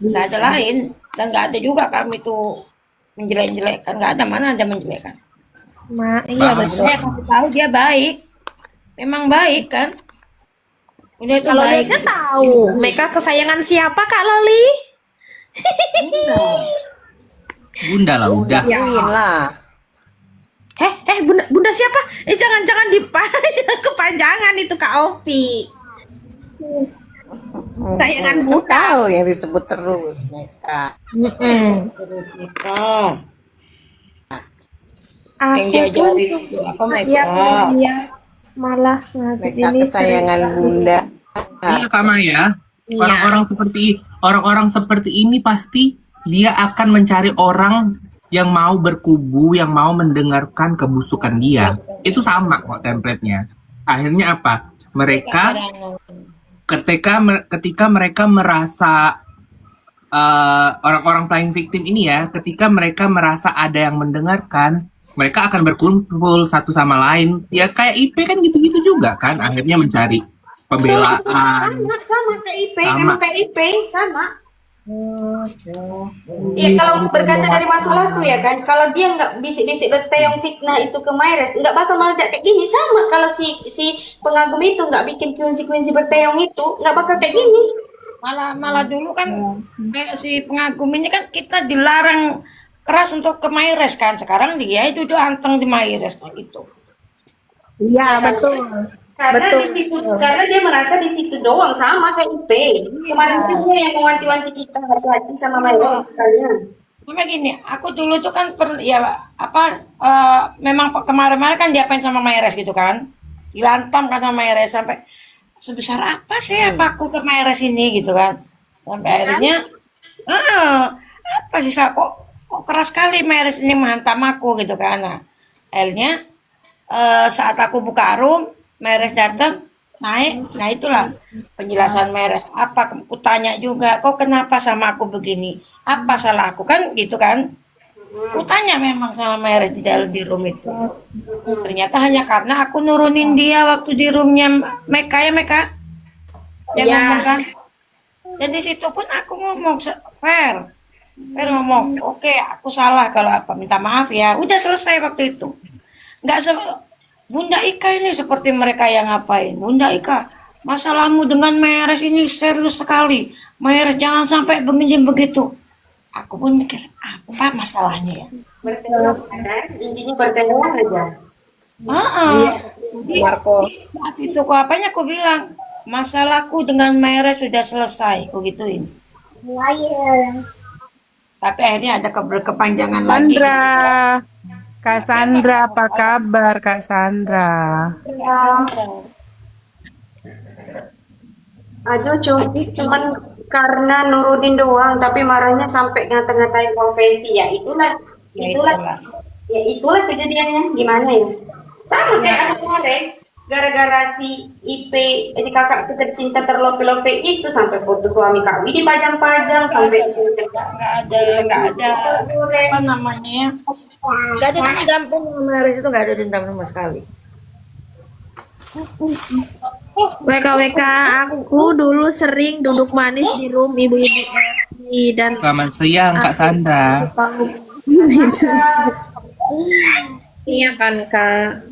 nggak ada lain, dan nggak ada juga kami tuh menjelek-jelekan, nggak ada, mana ada menjelekkan. Iya Bahas. betul. Saya kasih tahu dia baik, memang baik kan, udah itu Kalau baik Deka gitu. tahu, Meka kesayangan siapa Kak Lali? Enggak, Bunda lah udah. Ya. Queen lah. Bunda siapa? Jangan-jangan kepanjangan itu Kak Opi. Sayangan Kan Bunda. tahu yang disebut terus mereka. terus nikah, yang Aku diajarin tuh itu apa ya makeup. dia malah ngadep Mereka ini sering kesayangan Bunda. Iya Kak Maya. Iya. Orang-orang seperti ini pasti dia akan mencari orang yang mau berkubu, yang mau mendengarkan kebusukan dia. Itu sama kok template-nya. Akhirnya apa? Mereka ketika mereka merasa orang-orang playing victim ini ya, ketika mereka merasa ada yang mendengarkan, mereka akan berkumpul satu sama lain. Ya kayak IP kan gitu-gitu juga kan, akhirnya mencari pembelaan. Sama kayak IP, Sama. memang kayak IP, sama. Iya, kalau berkaca dari masalahku ya kan, kalau dia nggak bisik-bisik bertayang fitnah itu ke Maires, nggak bakal meledak kayak gini. Sama kalau si pengagum itu nggak bikin kunci-kunci bertayang itu, nggak bakal kayak gini. Malah dulu kan kayak si pengagum ini kan kita dilarang keras untuk ke Maires kan, sekarang dia itu udah anteng di Maires gitu. Iya betul. Karena Betul. di situ, karena dia merasa di situ doang, sama kayak IP. Kemarin itu dia yang mewanti-wanti kita hati-hati sama Maires kalian. Cuma gini, aku dulu tuh kan memang kemarin-kemarin kan diapain sama Maires gitu kan, dilantam kan sama Maires sampai sebesar apa sih apa aku ke Maires ini gitu kan, sampai akhirnya apa sih kok keras sekali Maires ini menghantam aku gitu kan. Nah, akhirnya saat aku buka room, Maires datang naik, nah itulah penjelasan Maires apa, aku tanya juga kok kenapa sama aku begini, apa salah aku kan gitu kan. Aku tanya memang sama Maires di dalam di room itu, ternyata hanya karena aku nurunin dia waktu di roomnya Meka ya Meka, dia Iya. ngomong kan, dan di situ pun aku ngomong fair fair ngomong oke aku salah kalau apa, minta maaf ya, udah selesai waktu itu. Nggak Bunda Ika ini seperti mereka yang ngapain. Bunda Ika, masalahmu dengan Maires ini serius sekali. Maires jangan sampai begini begitu. Aku pun mikir, apa masalahnya ya? Bertayang kan, intinya bertayang aja. Ah, Marco. saat itu kok apanya aku bilang, masalahku dengan Maires sudah selesai, aku gituin. Tapi akhirnya ada berkepanjangan lagi. Sandra, Kak Sandra, apa kabar Kak Sandra? Aduh, cuman karena nurunin doang, tapi marahnya sampai ngata-ngatain konfesi ya. Itulah, ya itulah kejadiannya. Gimana ya? Sama kayak aku kemarin, gara-gara si IP, si kakak tercinta terlope-lope itu sampai foto suami Kak Wi dipajang-pajang sampai Nggak ada apa namanya ya? Nggak ada dendam pun sama Maires itu, nggak ada dendam sama sekali. WKWK aku dulu sering duduk manis di room ibu-ibu FB dan Selamat siang Kak Sandra. tahu iya kan Kak.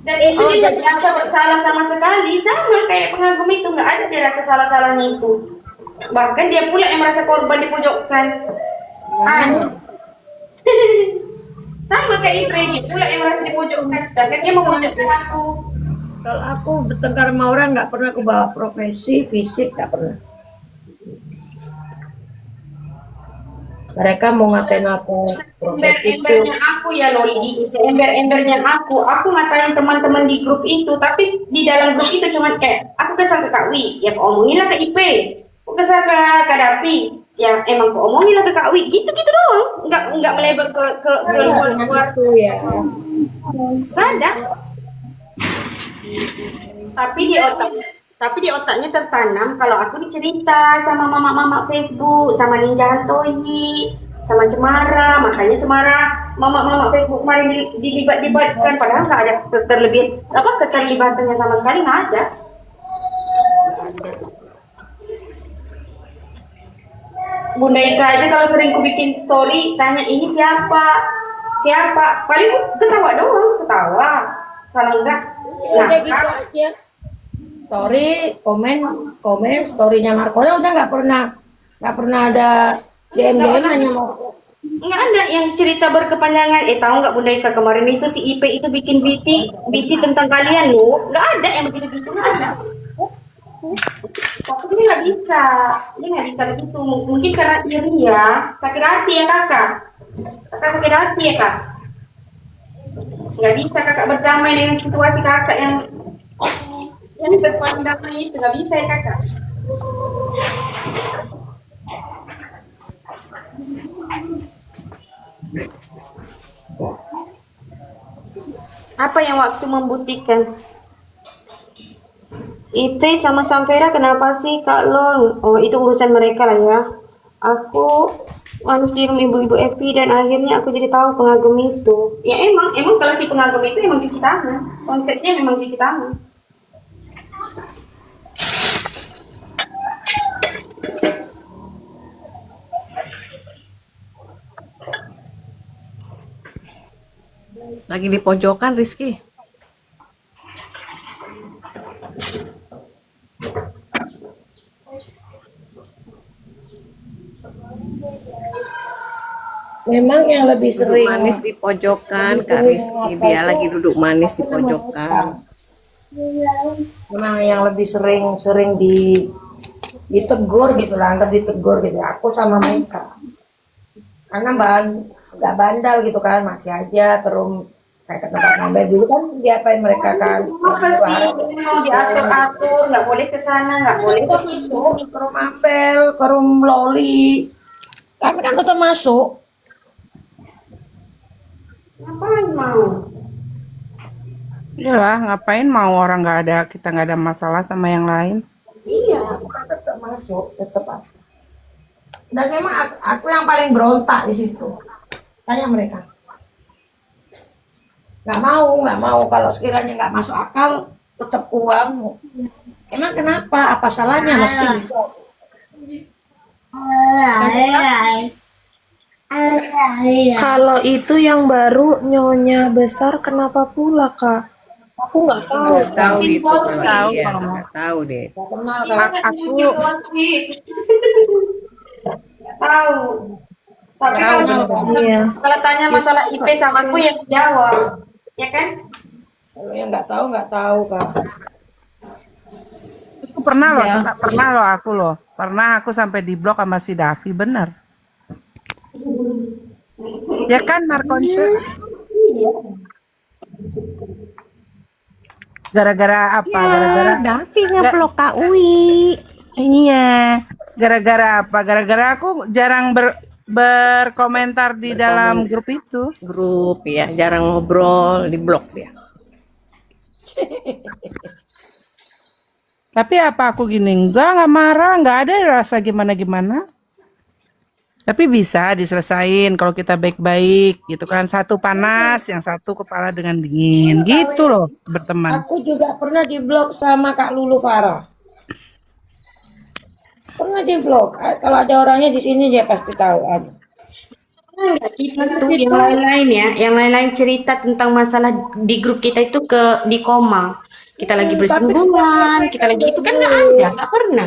dan itu dia nggak merasa bersalah sama sekali, sama kayak pengagum itu nggak ada dia rasa salah-salahnya itu. Bahkan dia pula yang merasa korban dipojokkan. Sama kayak itu dia pula yang merasa dipojokkan, sedangkan dia memojokkan aku. Kalau aku bertengkar sama orang nggak pernah aku bawa profesi, fisik nggak pernah. Mereka mau ngatain aku profesi itu, Ember-embernya aku ya Loli, ember-embernya aku ngatain teman-teman di grup itu, tapi di dalam grup itu cuman aku kesal ke Kak Wi, ya kau omonginlah ke IP, aku kesal ke Kak Davi, ya emang kau omonginlah ke Kak Wi, gitu-gitu doang, nggak melebar ke luar-luar. itu ya. Ada. Tapi di otaknya tertanam kalau aku dicerita sama mama-mama Facebook, sama Ninja Hantoyi, sama Cemara, makanya Cemara mama-mama Facebook kemarin dilibatkan, padahal nggak ada keterlibatannya sama sekali, nggak ada. Bunda Ika aja kalau sering ku bikin story tanya ini siapa, siapa, paling ku ketawa doang, ketawa. Kalau enggak, Ya udah gitu aja. Story, komen, storynya Marco udah nggak pernah ada DM hanya mau. nggak ada yang cerita berkepanjangan. Tahu nggak Bunda Ika kemarin itu si IP itu bikin BT tentang kalian loh. Nggak ada yang begitu-gitu, nggak ada. Tapi dia nggak bisa begitu. Mungkin karena dia sakit hati ya kakak. Kakak sakit hati ya kak. Nggak bisa kakak berdamai dengan situasi kakak yang berpandang itu nggak bisa ya kakak. Apa yang waktu membuktikan? Ipe sama Samvera kenapa sih Kak Long? Oh itu urusan mereka lah ya. Aku manis di rumah ibu-ibu Evi dan akhirnya aku jadi tahu pengagum itu. Ya emang kalau si pengagum itu emang cuci tangan. Konsepnya memang cuci tangan. Lagi di pojokan Rizky. Memang yang lebih Duduk sering manis di pojokan Kak Rizky. Dia lagi duduk manis di pojokan. memang yang lebih sering ditegur gitu lah, anggap ditegur gitu. Aku sama mereka. Karena nggak bandal gitu kan, masih aja kayak ke tempat nambah dulu kan diapain mereka kan. Apa sih? Mau diatur-atur, nggak boleh ke sana, nggak boleh Kita masuk ke room Apel, ke room Loli. Kami kan tetap masuk. Ngapain mau? Iyalah, ngapain mau orang kita nggak ada masalah sama yang lain. Iya, aku kan tetap masuk, tetap aku. Dan memang aku yang paling berontak di situ. Tanya mereka. Nggak mau. Kalau sekiranya nggak masuk akal, tetap uang. Emang kenapa? Apa salahnya? Mesti gitu. Kalau itu yang baru Nyonya Besar kenapa pula Kak? Aku nggak tahu. Nggak tahu itu kalau Tahu iya, kalau nggak tahu deh. Nggak kenal kan? Aku Tahu. Tapi Iya. kalau tanya masalah IP sama aku yang jawab, ya kan? Kalau yang nggak tahu Kak. Aku pernah loh, pernah aku sampai di blok sama si Davi, bener. Ya kan Markonce? Gara-gara apa? Gara-gara Davi ngeblok Kak Uwi. iya. Gara-gara apa? Gara-gara aku jarang berkomentar di dalam grup itu. Grup ya, jarang ngobrol di blok dia. Tapi apa aku gini? Nggak marah, nggak ada rasa gimana-gimana. Tapi bisa diselesain kalau kita baik-baik gitu kan. Satu panas, yang satu kepala dengan dingin. Gitu loh berteman. Aku juga pernah diblok sama Kak Lulu Farah. Pernah diblok. Kalau ada orangnya di sini dia pasti tahu. Enggak, kita tuh yang lain-lain ya, yang lain-lain cerita tentang masalah di grup kita itu di koma. Kita lagi bersinggungan, kita lagi itu kan nggak pernah.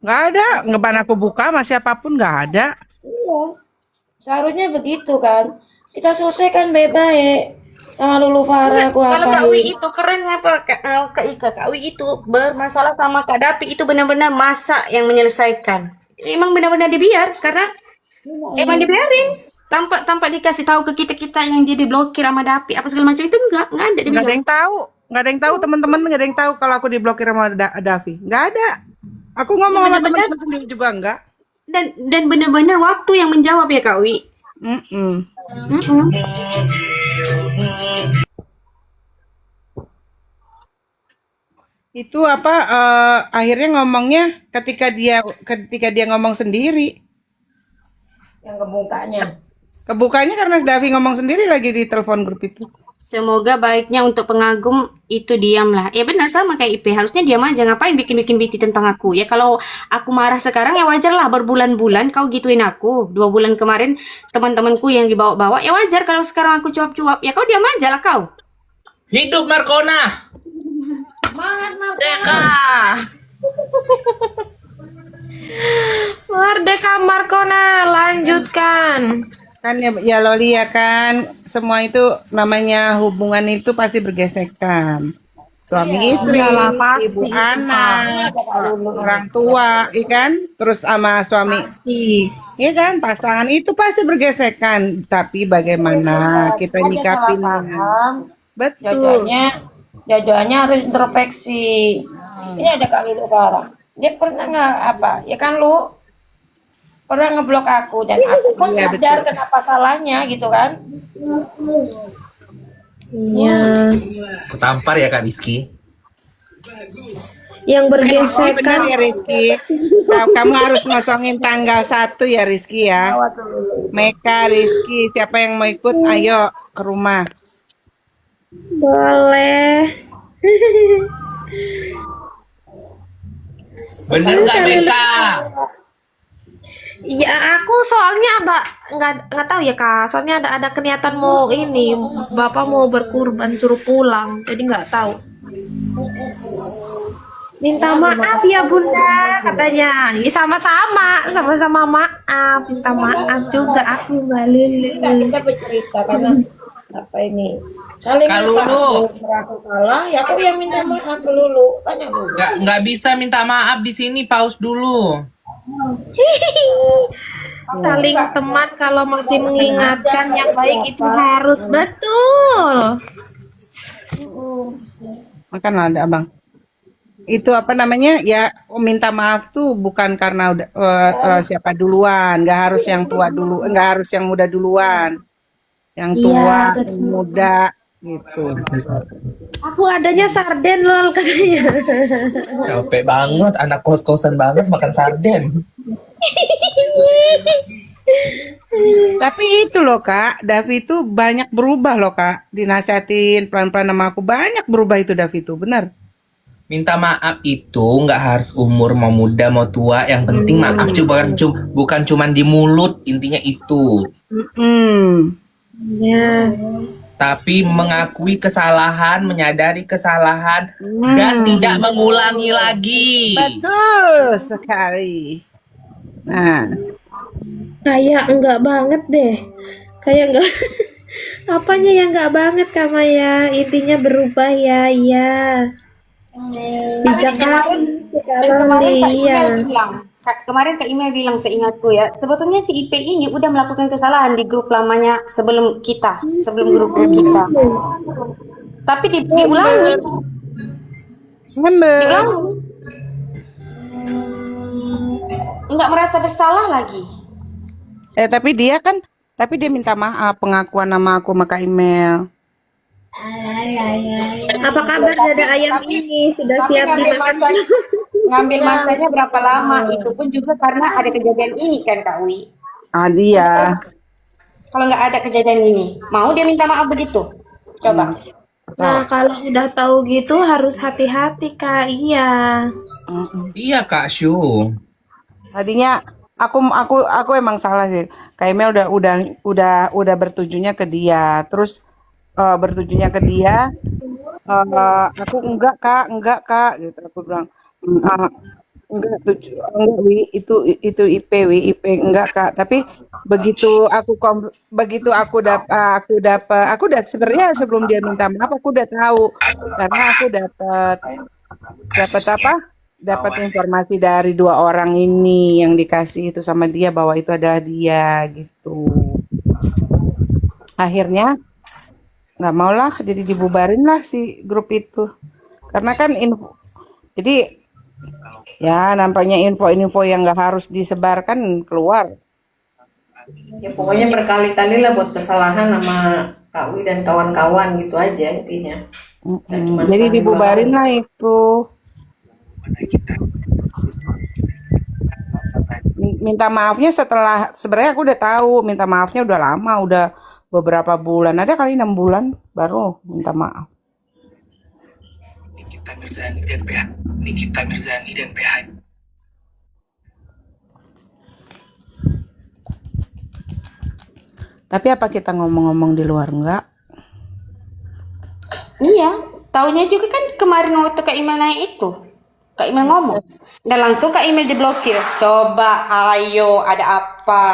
Nggak ada. Ngeban aku buka sama siapapun nggak ada. Iya. Seharusnya begitu kan. Kita selesaikan baik-baik. Sama Lulu Farah aku Kalau Kak apain. Wi itu keren apa Kak Ika? Kak Wi itu bermasalah sama Kak Dapi itu benar-benar masa yang menyelesaikan. Emang benar-benar dibiar karena emang dibiarin tanpa dikasih tahu ke kita yang jadi blokir sama Dapi apa segala macam itu enggak ada Nggak ada dibiarin. yang tahu. Nggak ada yang tahu teman-teman, nggak ada yang tahu kalau aku diblokir sama Davi. Nggak ada. Aku ngomong sama Bener-bener. teman-teman sendiri juga enggak. Dan benar-benar waktu yang menjawab ya Kak Wi. Mm-mm. Itu apa akhirnya ngomongnya ketika dia ngomong sendiri. Yang kebukanya. Kebukanya karena Davi ngomong sendiri lagi di telepon grup itu. Semoga baiknya untuk pengagum itu diamlah. Ya benar sama kayak IP. Harusnya diam aja. Ngapain bikin-bikin BT tentang aku? Ya kalau aku marah sekarang ya wajar lah. Berbulan-bulan kau gituin aku. 2 bulan kemarin teman-temanku yang dibawa-bawa. Ya wajar kalau sekarang aku cuap-cuap. Ya kau diam aja lah kau. Hidup Markona. Semangat, Merdeka. Merdeka Markona, lanjutkan. Kan ya Loli ya kan, semua itu namanya hubungan itu pasti bergesekan. Suami istri, Iyalah, pasti ibu itu, anak, orang tua, ikan, terus sama suami, Pasti. iya kan, pasangan itu pasti bergesekan. Tapi bagaimana kita Ada salah nyikapinnya? paham. Betul. Jajannya harus introspeksi. Ini ada Kak Lulu sekarang. Dia pernah nggak apa? Ya kan lu pernah ngeblok aku dan aku pun Iya, sadar kenapa salahnya gitu kan. Iya. Ketampar ya Kak Rizky. Yang Benar bergesekan. ya Rizky. Kamu harus ngosongin tanggal 1 ya Rizky ya. Meka, Rizky, siapa yang mau ikut? Ayo ke rumah. Boleh. Bener nggak Meka? Ya aku soalnya ada nggak tahu ya Kak. Soalnya ada keniatan mau ini Bapak mau berkurban suruh pulang. Jadi nggak tahu. Minta maaf ya Bunda katanya. Ya, sama-sama maaf. Minta maaf juga aku Mbak Lili. Kita bercerita karena apa ini saling Kak Lulu. merasa salah ya aku yang minta maaf ke Lulu tanya Lulu. Nggak bisa minta maaf di sini. Pause dulu. Saling teman kalau masih mengingatkan yang baik itu harus betul. Makan ada abang. Itu apa namanya ya, minta maaf tuh bukan karena udah siapa duluan, nggak harus yang tua dulu, nggak harus yang muda duluan, yang tua, Iya, yang muda gitu. Aku adanya sarden lol katanya. Capek banget. Anak kos-kosan banget makan sarden. Tapi itu loh Kak, Davi itu banyak berubah loh Kak, dinasihatin pelan-pelan sama aku banyak berubah itu Davi itu benar. Minta maaf itu nggak harus umur mau muda mau tua. Yang penting maaf bukan cuman di mulut. Intinya itu. Ya. Tapi mengakui kesalahan, menyadari kesalahan, dan tidak mengulangi lagi. Betul sekali. Nah, Kayak enggak banget deh. Kayak enggak apanya yang enggak banget Kak Maya. Intinya berubah ya, iya. Bijak kali sekarang Kemarin nih, Kak iya. Ime bilang, kemarin Kak Ime bilang seingatku ya, sebetulnya si IP ini udah melakukan kesalahan di grup lamanya sebelum grup kita. Tapi diulangi, ngembel. nggak merasa bersalah lagi. Tapi dia minta maaf, pengakuan nama aku sama Kak Email. Apa kabar dada ayam ini? Sudah Tapi siap dimakan? ngambil masanya berapa lama? Itu pun juga karena ada kejadian ini kan Kak Wi. Dia. Kalau nggak ada kejadian ini, mau dia minta maaf begitu? Coba. Nah, kalau udah tahu gitu harus hati-hati Kak. Iya. Iya Kak Syu. Tadinya aku emang salah sih. Kak Email udah bertujunya ke dia. Terus bertujunya ke dia, aku enggak kak gitu aku bilang. Enggak Wi, itu IP enggak kak, tapi begitu aku dapat sebenarnya sebelum dia minta maaf aku udah tahu karena aku dapat informasi dari 2 orang ini yang dikasih itu sama dia bahwa itu adalah dia gitu. Akhirnya nggak mau lah, jadi dibubarin lah si grup itu karena kan jadi ya nampaknya info-info yang nggak harus disebarkan keluar. Ya pokoknya berkali-kali lah buat kesalahan sama Kak Wi dan kawan-kawan gitu aja intinya. Jadi dibubarin lah itu. Minta maafnya setelah sebenarnya aku udah tahu minta maafnya udah lama, beberapa bulan, ada kali 6 bulan baru minta maaf. Nikita Mirzani dan PH. Nikita Mirzani dan PH. Tapi apa kita ngomong-ngomong di luar enggak? Iya, taunya juga kan kemarin waktu Kak Imel naik itu. Kak Imel ngomong. Dan langsung Kak Imel diblokir. Coba, ayo, ada apa?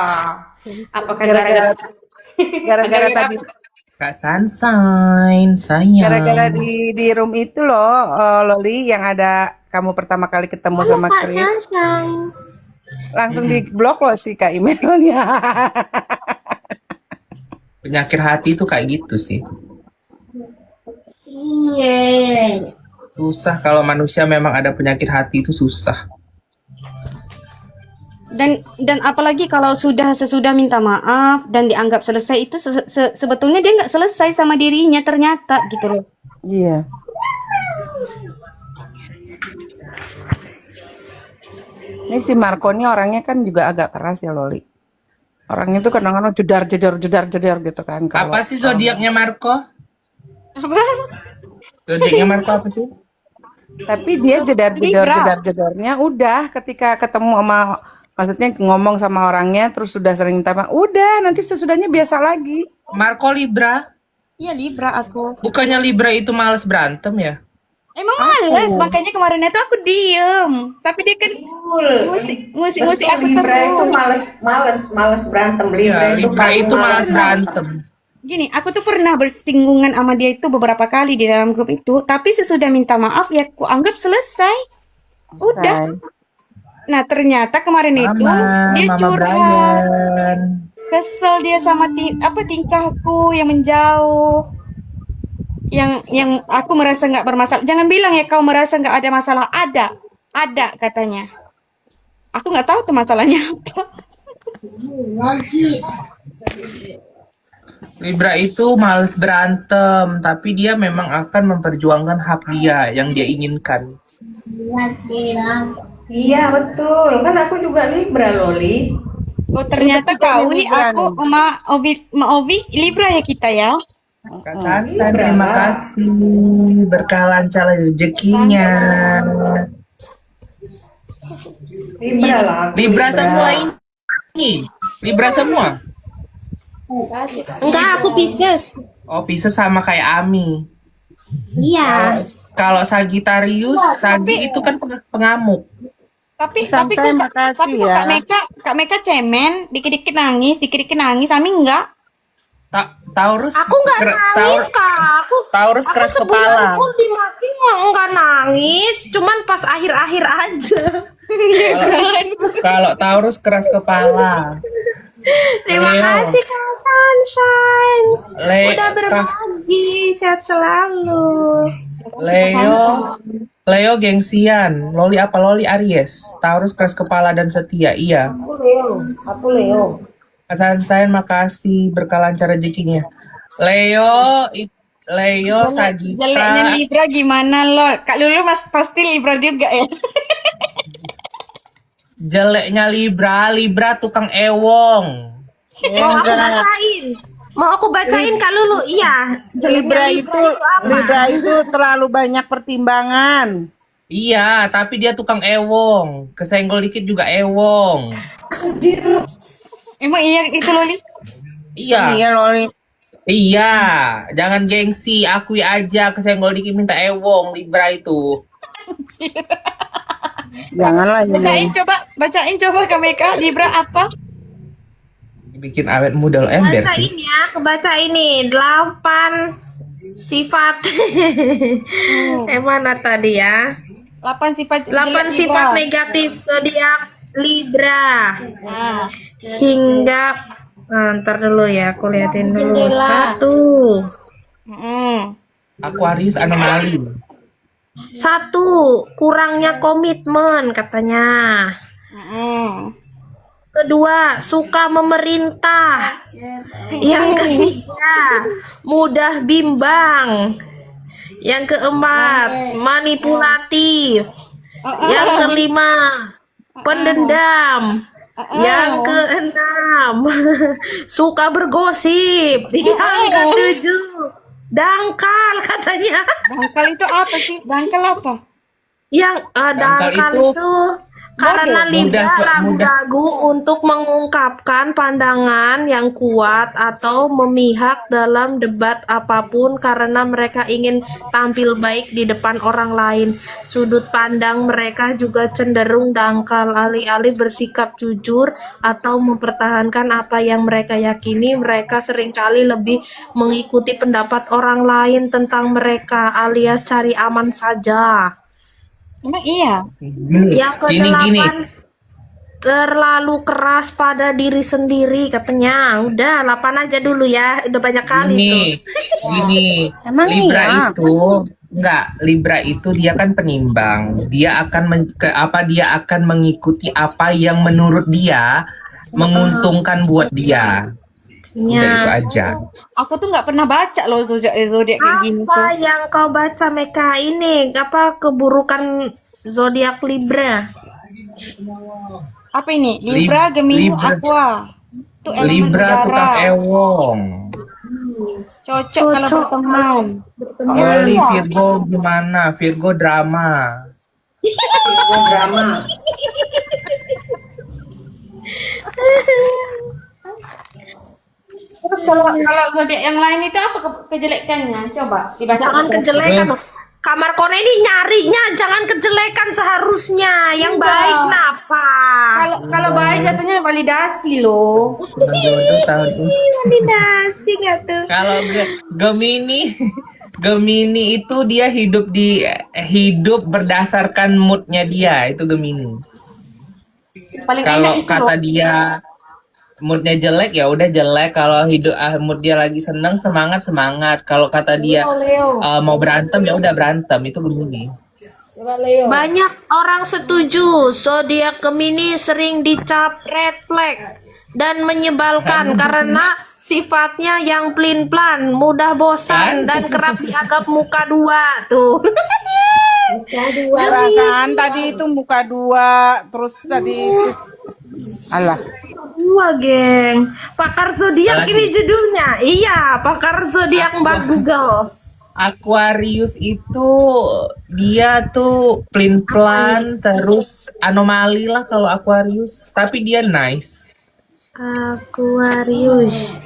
Apakah Gara-gara gara-gara tadi, Kak Sunshine, sayang. gara-gara di room itu loh, Loli, yang ada kamu pertama kali ketemu sama Chris, langsung di blok loh si Kak emailnya. Penyakit hati itu kayak gitu sih. Susah kalau manusia memang ada penyakit hati itu susah. dan apalagi kalau sesudah minta maaf dan dianggap selesai itu sebetulnya dia nggak selesai sama dirinya ternyata gitu loh. Iya. Ini si Marco ini orangnya kan juga agak keras ya, Loli. Orangnya tuh kadang-kadang jedar gitu kan. Kalau Apa sih zodiaknya Marco? Zodiaknya Marco apa sih? tapi dia jedar-jedornya udah ketika ketemu sama, maksudnya ngomong sama orangnya terus sudah sering minta maaf, udah nanti sesudahnya biasa lagi. Marco Libra. Iya Libra aku. Bukannya Libra itu males berantem ya? Emang males, makanya kemarin itu aku diem. Tapi dia kan musik aku Libra itu terus. males berantem. Iya, Libra paling itu malas berantem. Gini, aku tuh pernah bersinggungan sama dia itu beberapa kali di dalam grup itu. Tapi sesudah minta maaf ya aku anggap selesai. Udah. Nah ternyata kemarin itu dia Mama curhat. Brian. Kesel dia sama tingkahku yang menjauh. Yang aku merasa nggak bermasalah. Jangan bilang ya kau merasa nggak ada masalah. Ada katanya. Aku nggak tahu tuh masalahnya apa. Libra itu malas berantem, tapi dia memang akan memperjuangkan hak dia yang dia inginkan. Iya betul, kan aku juga Libra Loli. Oh ternyata kau Libra aku sama Obi Libra ya kita ya. Kak Sansan, terima kasih. Berkah lancar rezekinya. Libra lah aku, Libra semua ini. Libra semua. Enggak, aku Pisces. Oh, Pisces sama kayak Ami. Iya. Kalau Sagittarius, Sagi itu kan pengamuk. Tapi Sampai kok makasih ya. Kak Meka cemen, dikit-dikit nangis, Ami enggak. Taurus. Aku nggak nangis, Kak. Taurus keras kepala. Aku dimaki nggak nangis, cuman pas akhir-akhir aja. Kalau Taurus keras kepala. Terima Leo. kasih Kak Sunshine. Udah Kak- berbagi, sehat selalu. Leo gengsian. Loli apa Loli Aries. Taurus keras kepala dan setia. Iya. aku Leo. Saya makasih berkah lancar rezekinya. Leo Jeleknya Sagittarius. Libra gimana lo? Kak Lulu pasti Libra juga ya. Jeleknya Libra tukang ewong. Mau aku bacain? Mau aku bacain Kak Lulu? Iya. Libra itu terlalu banyak pertimbangan. Iya, tapi dia tukang ewong. Kesenggol dikit juga ewong. Emang iya itu Loli? Iya. Iya, Loli. Iya, jangan gengsi, akui aja kesenggol dikit minta ewong Libra itu. Janganlah ini. Bacain coba Kak Meka, Libra apa? Bikin awet muda lo ember sih. Bacain ya, kebaca ini 8 sifat. Mana tadi ya? 8 sifat 8 jelek sifat Libra. negatif zodiak Libra. Nah, Hingga ntar dulu ya, aku liatin dulu. Jendela. 1. Aquarius anomali. 1. Kurangnya komitmen katanya. Kedua, suka memerintah. Yang ketiga, mudah bimbang. Yang keempat, manipulatif. Yang kelima, pendendam. Yang keenam, suka bergosip. Yang ketujuh, dangkal katanya. Dangkal itu apa sih? Dangkal apa? Yang Dangkal dangkal itu itu karena Libra mudah. ragu-ragu untuk mengungkapkan pandangan yang kuat atau memihak dalam debat apapun karena mereka ingin tampil baik di depan orang lain. Sudut pandang mereka juga cenderung dangkal, alih-alih bersikap jujur atau mempertahankan apa yang mereka yakini. Mereka seringkali lebih mengikuti pendapat orang lain tentang mereka, alias cari aman saja. Emang iya. Yang Gini. kedelapan, terlalu keras pada diri sendiri katanya. Udah 8 aja dulu ya, udah banyak kali tuh. Gini. Emang Libra iya? Libra itu dia kan penimbang. Dia akan dia akan mengikuti apa yang menurut dia menguntungkan buat dia. Udah itu Ya. aja. Aku tuh nggak pernah baca loh zodiak kayak gini tuh. Apa yang kau baca Meka ini? Apa keburukan zodiak Libra? Apa ini? Libra, Gemini, Libra. Aqua. Itu elemen Libra udara. tukang ewong. Cocok kalau Cocok. berteman. Oli Virgo gimana? Virgo drama. Drama. Terus kalau zodiak yang lain itu apa kejelekannya? Coba dibaca. Jangan kejelekan. Kamar Kona ini nyarinya jangan kejelekan seharusnya. Yang baik kenapa? Kalau baik jatuhnya validasi loh. Jodoh tahun ini. Validasi nggak tuh? Kalau Gemini itu dia hidup berdasarkan moodnya dia, itu Gemini. Paling Kalau enak itu kata loh. dia moodnya jelek ya udah jelek. Kalau mood dia lagi seneng semangat. Kalau kata dia mau berantem ya udah berantem, itu Gemini. Banyak orang setuju zodiak Gemini sering dicap red flag dan menyebalkan karena sifatnya yang pelin-pelan, mudah bosan dan kerap dianggap muka dua tuh. Kan tadi itu muka 2, terus tadi itu alah. Dua, geng. Pakar zodiak ini judulnya. Iya, pakar zodiak Mbak Google. Aquarius itu dia tuh pelin-pelan terus anomali lah kalau Aquarius, tapi dia nice. Aquarius.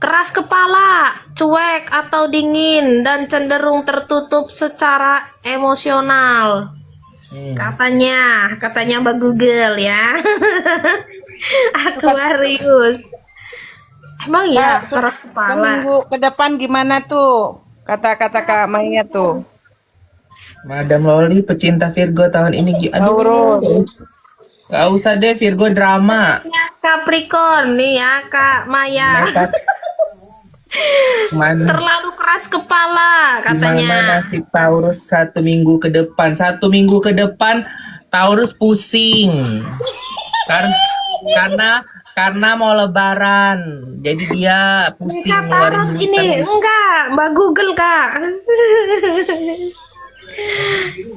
Keras kepala, cuek atau dingin dan cenderung tertutup secara emosional. Katanya Mbak Google ya. Aquarius. Emang ya keras kepala. Seminggu ke depan gimana tuh? Kata-kata Kak Maya tuh. Madam Loli pecinta Virgo tahun ini. Aduh, Taurus. gak usah deh Virgo drama. Capricorn nih ya Kak Maya. Mana Terlalu keras kepala gimana katanya. nasib Taurus 1 minggu ke depan? 1 minggu ke depan Taurus pusing. Karena mau lebaran. Jadi dia pusing Kak ngeluarin Tarot duit ini terus. enggak Mbak Google Kak.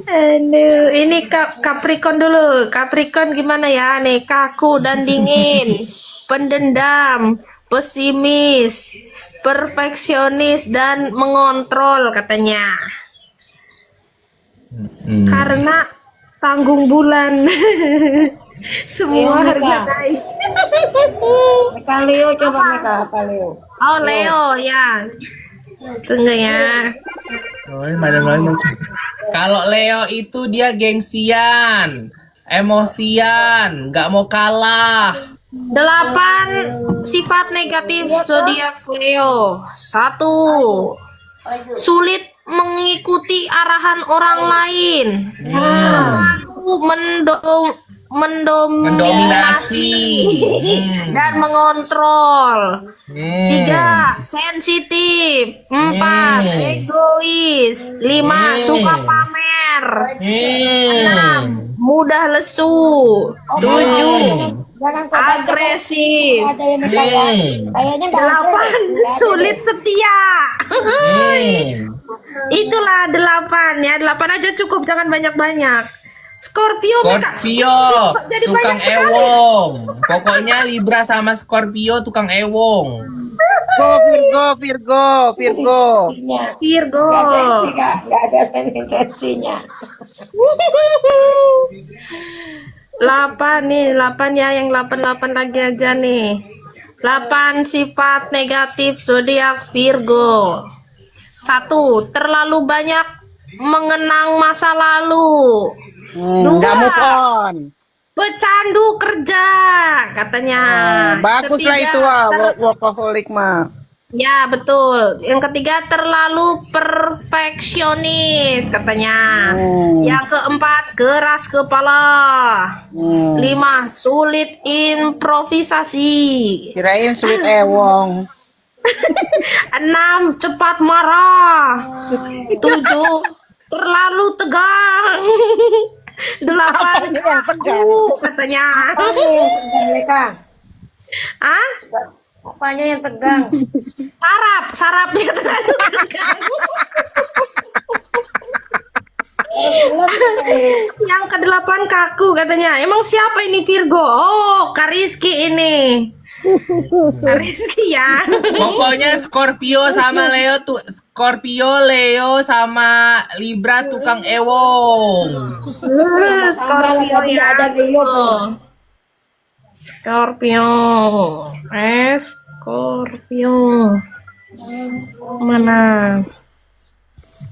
Aduh, ini Capricorn dulu. Capricorn gimana ya nih? Kaku dan dingin, pendendam, pesimis, perfeksionis dan mengontrol katanya. Karena tanggung bulan. Semua harga naik. Meka Leo, coba Meka apa Leo? Oh, Leo ya. Tunggu ya. Kalau Leo itu dia gengsian, emosian, nggak mau kalah. 8 sifat negatif zodiak Leo. 1. Sulit mengikuti arahan orang lain. Terlalu mendominasi dan mengontrol. 3. Sensitif. 4. Egois. 5. Suka pamer. 6. Mudah lesu. 7. Agresif. Ada yang Meka ya? Kayaknya nggak ada. 8. Sulit setia. Itulah 8 ya. 8 aja cukup, jangan banyak-banyak. Scorpio, Meka. Scorpio, Jadi tukang banyak sekali. ewong. Pokoknya Libra sama Scorpio tukang ewong. Virgo. Sensinya. Virgo. Gak ada sensi, Kak. Gak ada sensinya. 8 nih, 8 ya, yang 8 lagi aja nih. 8 sifat negatif zodiak Virgo. 1. Terlalu banyak mengenang masa lalu. Nggak move on. Pecandu kerja katanya. Baguslah Ketiga, itu workaholic mah. ya betul. Yang ketiga terlalu perfeksionis katanya. Yang keempat keras kepala. 5 sulit improvisasi. Kirain sweet ewong. 6 cepat marah. 7 terlalu tegang. 8 kaku katanya. Mereka. Ah? Apanya yang tegang? Sarapnya terlalu tegang. Yang ke-8 kaku katanya. Emang siapa ini Virgo? Oh, Kak Rizky ini. Kak Rizky ya. Pokoknya Scorpio sama Leo tuh Scorpio, Leo sama Libra tukang ewong. Scorpio Tapi ya. ada Leo. Scorpio. Scorpio. Mana?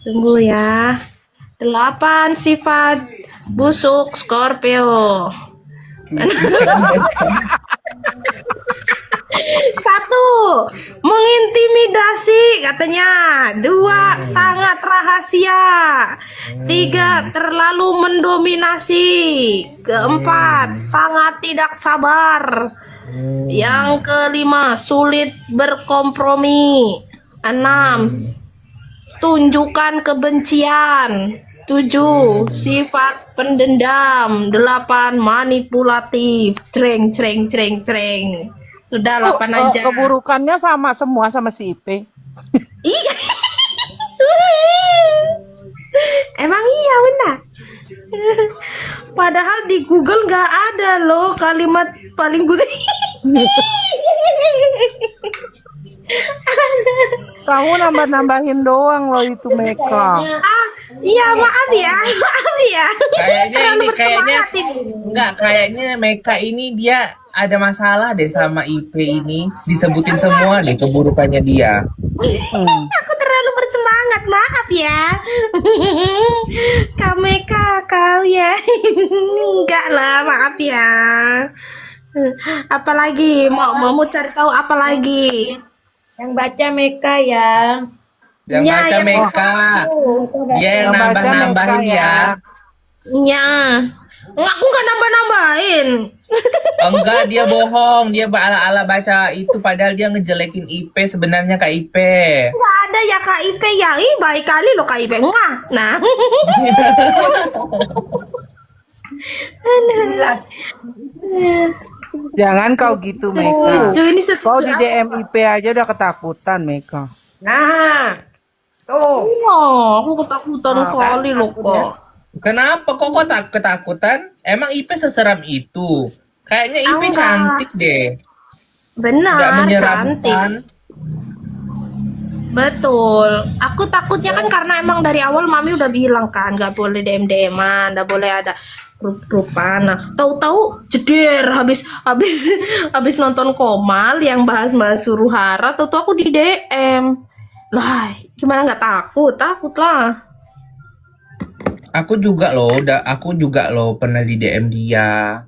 Tunggu ya. 8 sifat busuk Scorpio. 1 mengintimidasi katanya. 2 sangat rahasia. 3 terlalu mendominasi. 4 sangat tidak sabar. Yang ke-5 sulit berkompromi. 6 tunjukkan kebencian. 7 sifat pendendam. 8 manipulatif. Treng. Sudah 8 aja. Keburukannya sama semua sama si Ipe. Iya. Emang iya benar. Padahal di Google nggak ada loh kalimat paling gue. Kamu nambah-nambahin doang loh itu Meka. Iya maaf ya. Kayaknya Terlalu ini kayaknya bersemangat ini. enggak kayaknya Meka ini dia ada masalah deh sama IP ini. Disebutin semua deh keburukannya dia. Aku terlalu bersemangat, maaf ya. Kameka kau ya. Enggak lah, maaf ya. Apalagi mau cari tahu apa lagi? Yang baca Meka ya. Yang Ya, baca yang Meka. Dia yang Yang baca nambah-nambahin Meka ya. Ya. Aku nggak nambah-nambahin. Enggak, dia bohong. Dia ala-ala baca itu padahal dia ngejelekin IP sebenarnya Kak IP. Nggak ada ya Kak Ipe ya. Ih, baik kali loh Kak Ipe. Wah. Nah. Jangan kau gitu Meka. Lucu ini Kau di setuju. DM IP aja udah ketakutan Meka. Nah, tuh. Wah, aku ketakutan kali loh kok. Kenapa kok ketakutan? Emang IP seseram itu? Kayaknya IP Enggak. cantik deh. Nggak Benar, menyeramkan. cantik. Betul. Aku takutnya kan karena emang dari awal mami udah bilang kan nggak boleh DM-DM-an, nggak boleh ada grup-grupan. Nah, tahu-tahu jeder habis nonton Komal yang bahas-bahas Suruhara, tahu-tahu aku di DM. Lah, gimana nggak takut? Takut lah. Aku juga loh pernah di DM dia.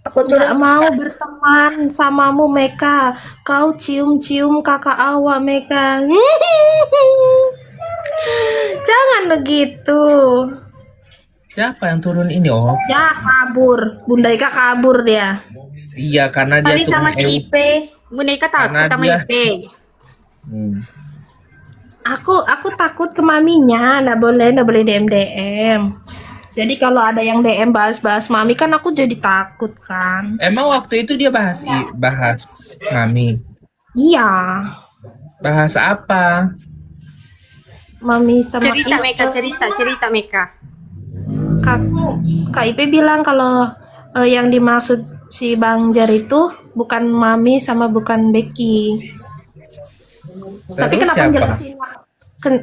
Aku tuh Nggak mau berteman samamu Meka. Kau cium-cium kakak awak Meka. Jangan begitu. Siapa yang turun ini oh? Ya kabur. Bunda Ika kabur dia. Iya karena dia Tadi sama si turun Ipe. Boneka Karena takut sama dia- Ipe. Hmm. Aku takut ke maminya. Nggak boleh DM. Jadi kalau ada yang DM bahas-bahas mami kan aku jadi takut kan. Emang waktu itu dia bahas mami. Iya. Bahas apa? Mami sama Cerita Ika. Meka, cerita Meka. Kak, Kak Ipe bilang kalau yang dimaksud si Bang Jar itu bukan Mami sama bukan Becky. Tapi Terus kenapa siapa? jelasinnya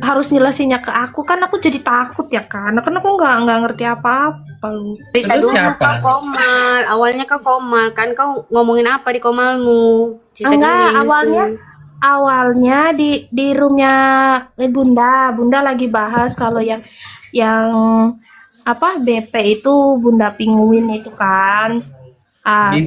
harus jelasinnya ke aku? Kan aku jadi takut ya kan. Kan aku nggak ngerti apa-apa. Cerita Terus dulu siapa? Kak Komal. Awalnya Kak Komal kan kau ngomongin apa di Komalmu? Cerita dulu Enggak, yang awalnya di roomnya Bunda lagi bahas kalau yang apa BP itu Bunda Pinguin itu kan. Di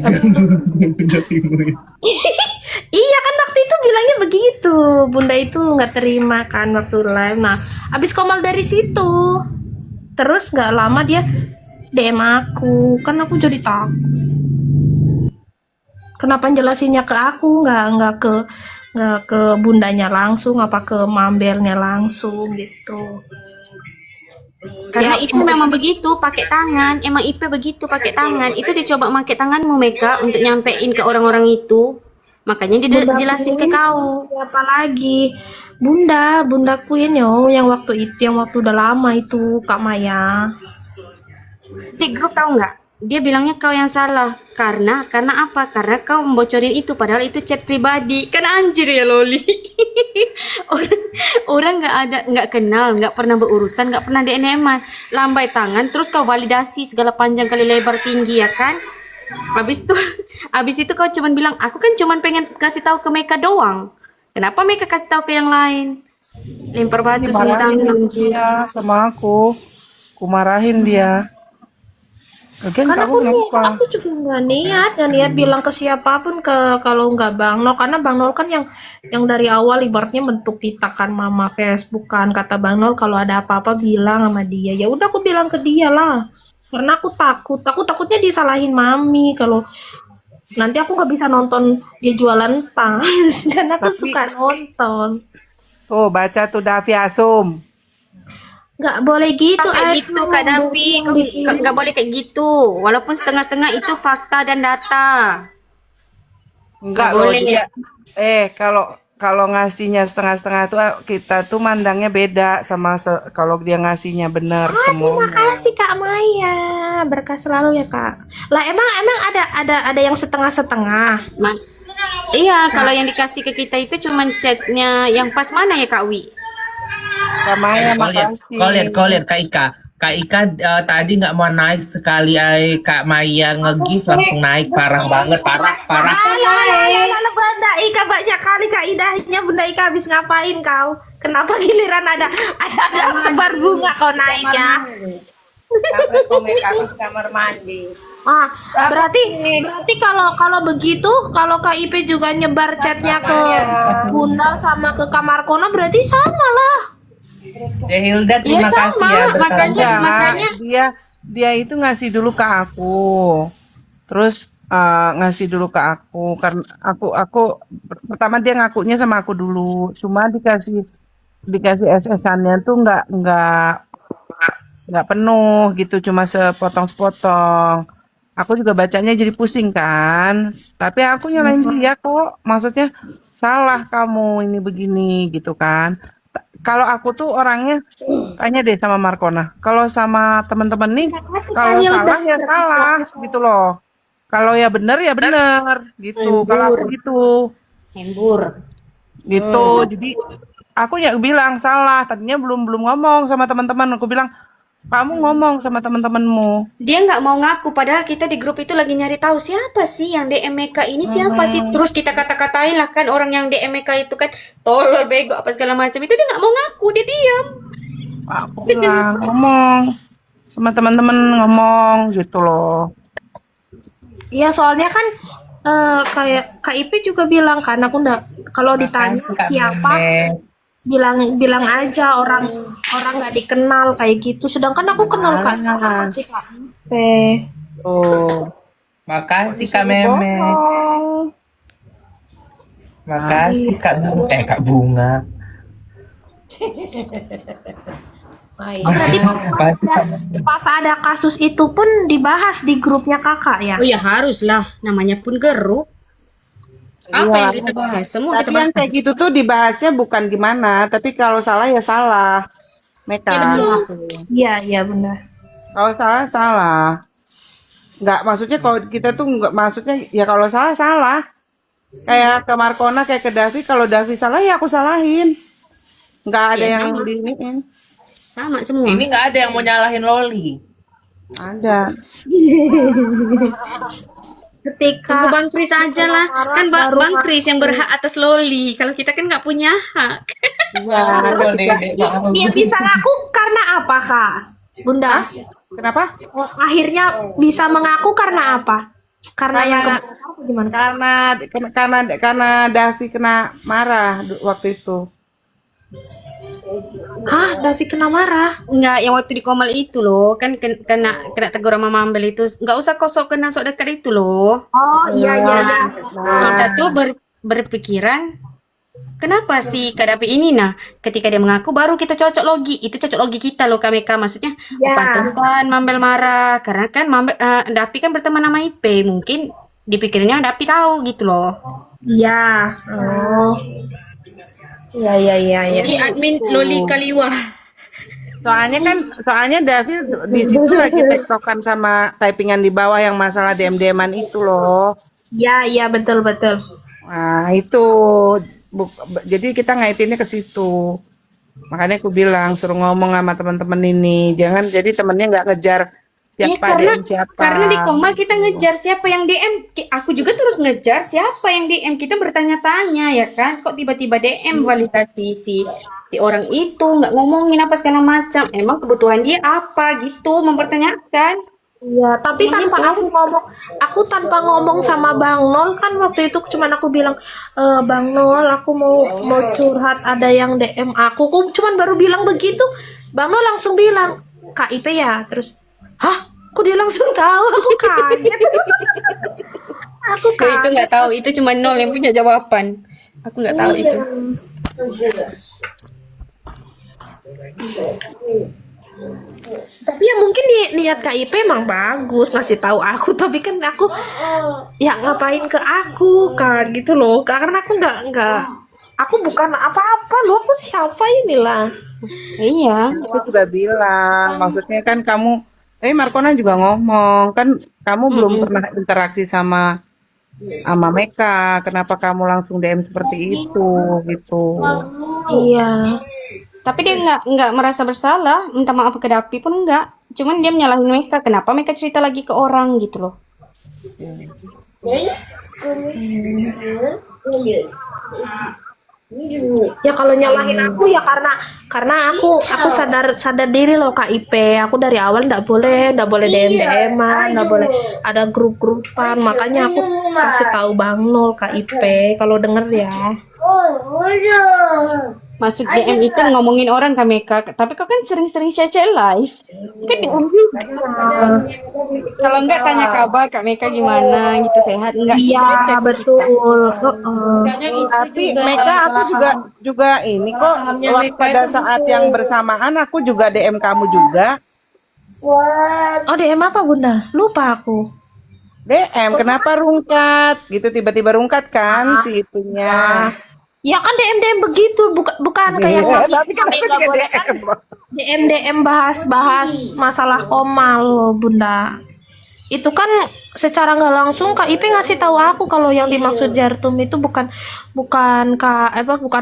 Iya kan waktu itu bilangnya begitu. Bunda itu nggak terima kan waktu live. Nah, abis Komal dari situ. Terus nggak lama dia DM aku. Kan aku jadi takut. Kenapa jelasinnya ke aku? Nggak ke bundanya langsung, apa ke mambelnya langsung gitu. Karena Ya, itu memang begitu pakai tangan, emang IP begitu pakai tangan. Itu dicoba pakai tanganmu Meka untuk nyampein ke orang-orang itu. Makanya dia Bunda jelasin ke Queen, kau. siapa lagi? Bunda Queen yang waktu itu, yang waktu udah lama itu Kak Maya. Di grup tahu nggak? Dia bilangnya kau yang salah. Karena apa? Karena kau membocorin itu padahal itu chat pribadi. Kan anjir ya Loli. orang nggak kenal, nggak pernah berurusan, nggak pernah DM-an. Lambai tangan terus kau validasi segala panjang kali lebar tinggi ya kan? Habis itu kau cuman bilang, "Aku kan cuman pengen kasih tahu ke Meka doang." Kenapa Meka kasih tahu ke yang lain? Lempar batu sini tangan anjir. Dia sama aku marahin dia. Lagian Karena kamu kenapa? aku juga nggak niat bilang ke siapapun kalau nggak Bang Nol, karena Bang Nol kan yang dari awal ibaratnya bentuk kita kan mama Facebook kan, kata Bang Nol kalau ada apa-apa bilang sama dia. Ya udah aku bilang ke dia lah, karena aku takutnya disalahin Mami kalau nanti aku nggak bisa nonton dia jualan tas karena aku suka nonton. Tuh baca tuh Davi Asum. Nggak boleh gitu, Kayak gitu Kak Davi, nggak boleh kayak gitu. Walaupun setengah-setengah itu fakta dan data. Enggak Nggak loh boleh. dia. Kalau ngasihnya setengah-setengah tuh kita tuh mandangnya beda sama kalau dia ngasihnya bener Terima semua. kasih Kak Maya, berkah selalu ya Kak. Lah emang ada yang setengah-setengah. Iya, kalau yang dikasih ke kita itu cuman chatnya yang pas mana ya Kak Wi? Maya makasih. Kau lihat Kak Ika tadi nggak mau naik sekali Kak Maya nge-give langsung naik parah banget parah. Alah, Bunda Ika banyak kali Kak Idahnya. Bunda Ika habis ngapain kau? Kenapa giliran ada tebar bunga kau naiknya? Sampai komik aku di kamar mandi. Ah, berarti kalau begitu, kalau Kak Ipe juga nyebar chatnya ke Bunda sama ke kamar Kona berarti sama lah. Hilda terima sama, kasih ya makanya Dia itu ngasih dulu ke aku. Terus ngasih dulu ke aku karena aku pertama dia ngakunya sama aku dulu. Cuma dikasih SS-annya tuh nggak penuh gitu, cuma sepotong-sepotong. Aku juga bacanya jadi pusing kan. Tapi aku nyalain dia kok. Maksudnya salah kamu ini begini gitu kan. Kalau aku tuh orangnya tanya deh sama Markona. Kalau sama teman-teman nih, kalau salah ya salah gitu loh. Kalau ya bener gitu. Kalau aku gitu. hembur. Gitu. Jadi aku ya bilang salah. Tadinya belum ngomong sama teman-teman. Aku bilang kamu ngomong sama teman-temanmu. Dia nggak mau ngaku padahal kita di grup itu lagi nyari tahu siapa sih yang DM Meka ini siapa sih. Terus kita kata-katain lah kan orang yang DM Meka itu kan tolol bego apa segala macam. Itu dia nggak mau ngaku, dia diam. Aku bilang ngomong sama teman-teman ngomong gitu loh. Iya soalnya kan kayak Kak Ipe juga bilang kan aku kalau ditanya siapa bilang aja orang nggak dikenal kayak gitu. Sedangkan aku kenal Kak Ipe. Tuh. Makasih Kak Meme. Makasih Kak Bunga. Berarti pas ada kasus itu pun dibahas di grupnya kakak ya? Oh ya haruslah, namanya pun geruk. Apa yang kita bahas? Semua kita Tapi bahas. yang kayak gitu tuh dibahasnya bukan gimana, tapi kalau salah ya salah. Meka. Iya benar. Kalau salah salah. Nggak, maksudnya kalau kita tuh nggak, maksudnya ya kalau salah salah. Kayak ke Markona, kayak ke Davi, kalau Davi salah ya aku salahin. Nggak ada Ya yang sama, diiniin. sama semua. Ini nggak ada yang mau nyalahin Loli. Ada. Ketika Tunggu Bang Kris aja lah. marah Kan baru Bang Kris yang berhak atas Loli. Kalau kita kan nggak punya hak. Iya. Oh, Dede, maaf. dia bisa ngaku karena apa, Kak? Bunda. Kenapa? Oh, akhirnya bisa mengaku karena apa? Karena yang Karena kebenaran atau gimana? karena Davi kena marah waktu itu. Hah, Davi kena marah? Enggak, yang waktu di Komal itu loh. Kan kena tegur sama Mambel itu. Nggak usah kosok kena sok dekat itu loh. Oh, iya iya iya. Kita tuh berpikiran, kenapa sih Kak Dapi ini? Nah, ketika dia mengaku baru kita cocok logi. Itu cocok logi kita loh KMK. Maksudnya, Ya. pantesan Mambel marah. Karena kan Dapi kan berteman sama IP. Mungkin dipikirnya Dapi tahu gitu loh. Iya. Oh. Iya iya iya iya. Jadi admin Loli Kaliwa. Soalnya Davi di situ lagi tektokan sama typingan di bawah yang masalah DM-DM-an itu loh. Iya iya betul betul. Nah, itu jadi kita ngaitinnya ke situ. Makanya aku bilang suruh ngomong sama teman-teman ini. Jangan jadi temennya nggak ngejar Iya, siapa DM siapa. karena di Komal kita ngejar siapa yang DM. Aku juga terus ngejar siapa yang DM. Kita bertanya-tanya ya kan. Kok tiba-tiba DM validasi si orang itu nggak ngomongin apa segala macam. Emang kebutuhan dia apa gitu mempertanyakan. Iya, tapi aku tanpa ngomong sama Bang Nol kan waktu itu cuman aku bilang, Bang Nol, aku mau curhat ada yang DM aku. Cuman baru bilang begitu, Bang Nol langsung bilang, Kak IP ya. Terus, hah? Kok dia langsung tahu? Aku kaget. Aku Aku itu nggak tahu. Itu cuma Nol yang punya jawaban. Aku nggak tahu itu. Tapi ya mungkin niat KIP emang bagus ngasih tahu aku, tapi kan aku ya ngapain ke aku kan gitu loh, karena aku nggak aku bukan apa-apa loh, aku siapa inilah. Iya. Aku juga bilang, maksudnya kan kamu, Markona juga ngomong, kan kamu belum pernah interaksi sama Meka, kenapa kamu langsung DM seperti itu gitu. Iya. Tapi dia nggak merasa bersalah, minta maaf ke Dapi pun enggak. Cuman dia menyalahin mereka. Kenapa mereka cerita lagi ke orang gitu loh? Ya kalau nyalahin aku ya karena aku sadar diri loh KIP. Aku dari awal nggak boleh DM-an, nggak boleh ada grup-grupan. Makanya aku kasih tahu Bang Nol KIP kalau denger ya. Masuk DM itu ngomongin orang ke mereka. Tapi kau kan sering-sering share live. Kan DM juga. Kalau enggak tanya kabar Kak Meka gimana gitu, sehat enggak? Gitu Iya aja. betul. Tapi Meka aku juga ini kok pada saat yang bersamaan aku juga DM kamu juga. Oh DM apa Bunda? Lupa aku. DM kenapa rungkat gitu, tiba-tiba rungkat kan si itunya. Ya kan DM begitu, bukan kayak Tapi kan kami aku nggak juga boleh kan DM. DM bahas masalah Komal loh, Bunda. Itu kan secara nggak langsung Kak Ipe ngasih tahu aku kalau yang dimaksud Jartum itu bukan bukan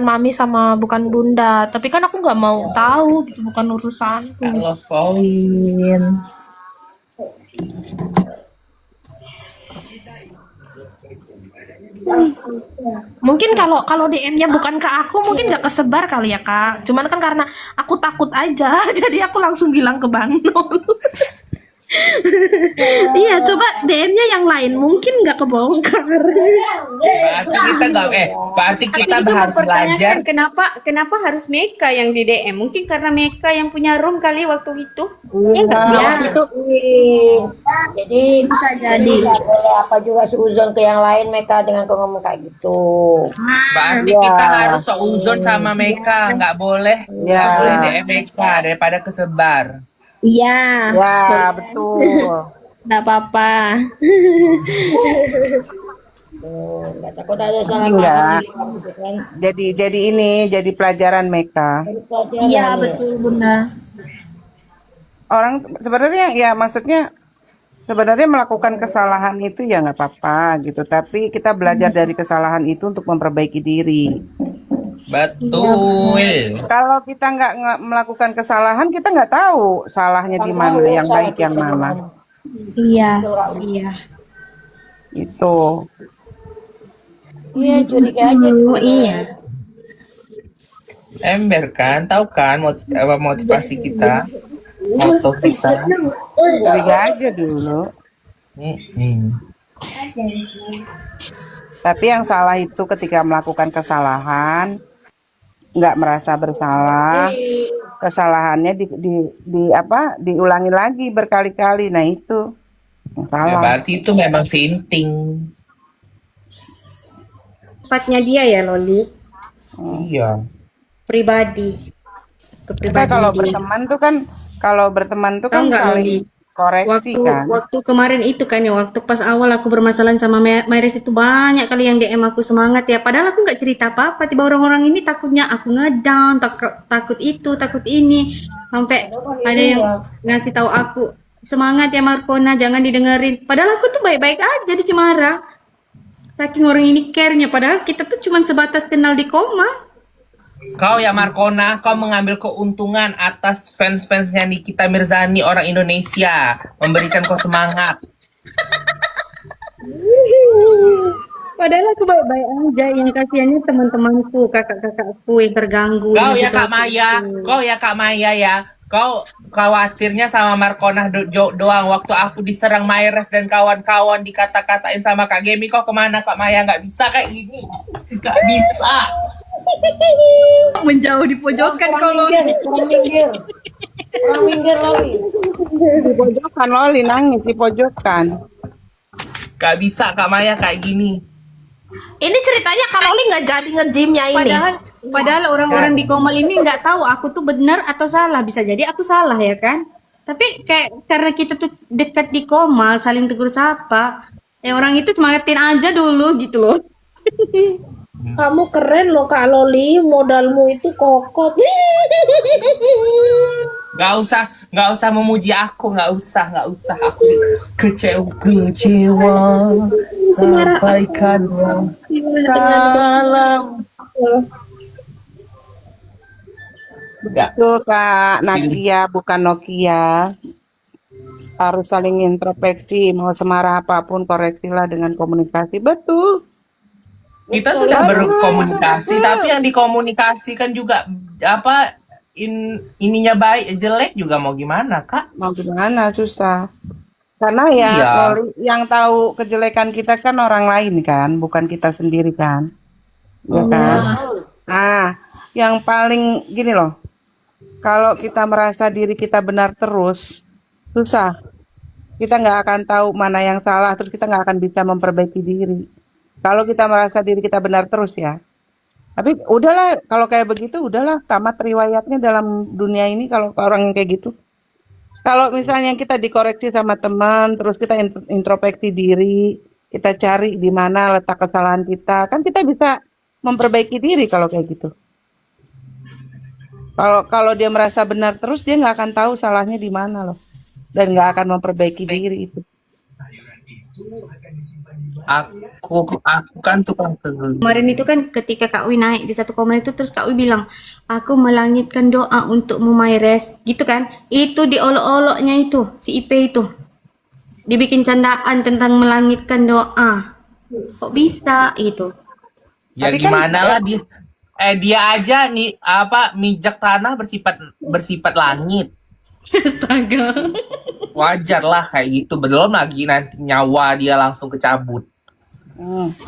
Mami sama bukan Bunda, tapi kan aku nggak mau tahu gitu, bukan urusanku. Kalau Pauline. Mungkin kalau DM-nya bukan ke aku mungkin nggak kesebar kali ya Kak. Cuman kan karena aku takut aja, jadi aku langsung bilang ke Bang Nol. Iya, coba DM-nya yang lain mungkin nggak kebongkar. Berarti kita Itu harus belajar. mempertanyakan kenapa harus Meka yang di DM? Mungkin karena Meka yang punya room kali waktu itu. Ya enggak sih? Ya, itu jadi bisa jadi boleh apa juga seuzon ke yang lain mereka dengan kau ngomong kayak gitu. Berarti kita harus seuzon sama Meka, nggak boleh DM Meka daripada kesebar. Iya, Ya betul. nggak apa-apa. Nggak takut ada salah Enggak. paham gitu kan. Jadi pelajaran Meka. Iya betul Bunda. orang sebenarnya ya maksudnya sebenarnya melakukan kesalahan itu ya nggak apa-apa gitu, tapi kita belajar dari kesalahan itu untuk memperbaiki diri. Betul. Kalau kita nggak melakukan kesalahan, kita nggak tahu salahnya di mana, yang baik yang mana. Iya, iya. Itu. Iya, curiga aja. Oh iya. Ember kan, tahu kan motivasi kita, moto kita. Curiga aja dulu. Tapi yang salah itu ketika melakukan kesalahan, nggak merasa bersalah, kesalahannya diulangi lagi berkali-kali. Nah itu yang Ya, salah. berarti itu memang sinting. Tempatnya dia ya Loli, Iya. pribadi. Kita Kepribadian dia. kalau berteman tuh Tahu kan nggak, saling Loli? koreksi Waktu kan. waktu kemarin itu kan ya, waktu pas awal aku bermasalahan sama Myris itu banyak kali yang DM aku semangat ya. Padahal aku nggak cerita apa-apa. Tiba orang-orang ini takutnya aku ngedown, takut itu, takut ini. Sampai ada yang ngasih tahu aku, semangat ya Markona, jangan didengerin. Padahal aku tuh baik-baik aja di Cemara. Saking orang ini care-nya. Padahal kita tuh cuma sebatas kenal di koma. Kau ya Markona, kau mengambil keuntungan atas fans-fansnya Nikita Mirzani orang Indonesia, memberikan kau semangat. Padahal aku baik-baik aja. Yang kasihannya teman-temanku, kakak-kakakku yang terganggu. Kau yang ya Kak situasi Maya, itu. kau ya Kak Maya ya. Kau khawatirnya sama Markona doang. Waktu aku diserang Myres dan kawan-kawan dikata-katain sama Kak Gemi, kau kemana Kak Maya? Nggak bisa kayak gini. Nggak bisa. Menjauh di pojokan kalau Kurang minggir Loli. Di pojokan Loli nangis di pojokan. Nggak bisa Kak Maya kayak gini. Ini ceritanya kalau Loli nggak jadi nge-gymnya ini. padahal orang-orang di Komal ini nggak tahu aku tuh benar atau salah. Bisa jadi aku salah ya kan. Tapi kayak karena kita tuh dekat di Komal, saling tegur sapa. Ya orang itu semangatin aja dulu gitu loh. Kamu keren loh Kak Loli, modalmu itu kokoh. Nggak usah memuji aku, nggak usah. Aku kecewa. Sampaikanlah salam. Betul Kak Nakia, bukan Nokia. Harus saling introspeksi, mau semarah apapun koreksilah dengan komunikasi. Betul. Kita sudah berkomunikasi, tapi yang dikomunikasikan juga apa ininya baik, jelek juga mau gimana, Kak? Mau gimana, susah. Karena ya Iya. Loli, yang tahu kejelekan kita kan orang lain kan, bukan kita sendiri kan. Ya kan? Nah, yang paling gini loh. Kalau kita merasa diri kita benar terus, susah. Kita nggak akan tahu mana yang salah, terus kita nggak akan bisa memperbaiki diri. Kalau kita merasa diri kita benar terus ya. Tapi udahlah, kalau kayak begitu udahlah, tamat riwayatnya dalam dunia ini kalau orang yang kayak gitu. Kalau misalnya kita dikoreksi sama teman, terus kita introspeksi diri, kita cari di mana letak kesalahan kita, kan kita bisa memperbaiki diri kalau kayak gitu. Kalau dia merasa benar terus, dia nggak akan tahu salahnya di mana loh, dan nggak akan memperbaiki diri itu. Aku kan tukang tegur. Kemarin itu kan ketika Kak Wi naik di satu komen itu, terus Kak Wi bilang, aku melangitkan doa untukmu Myres, gitu kan. Itu diolok-oloknya itu, si IP itu. Dibikin candaan tentang melangitkan doa. Kok bisa itu? Ya Tapi kan, gimana lah dia aja nih apa mijak tanah bersifat langit. Astaga. Wajar lah kayak gitu. Belum lagi nanti nyawa dia langsung kecabut.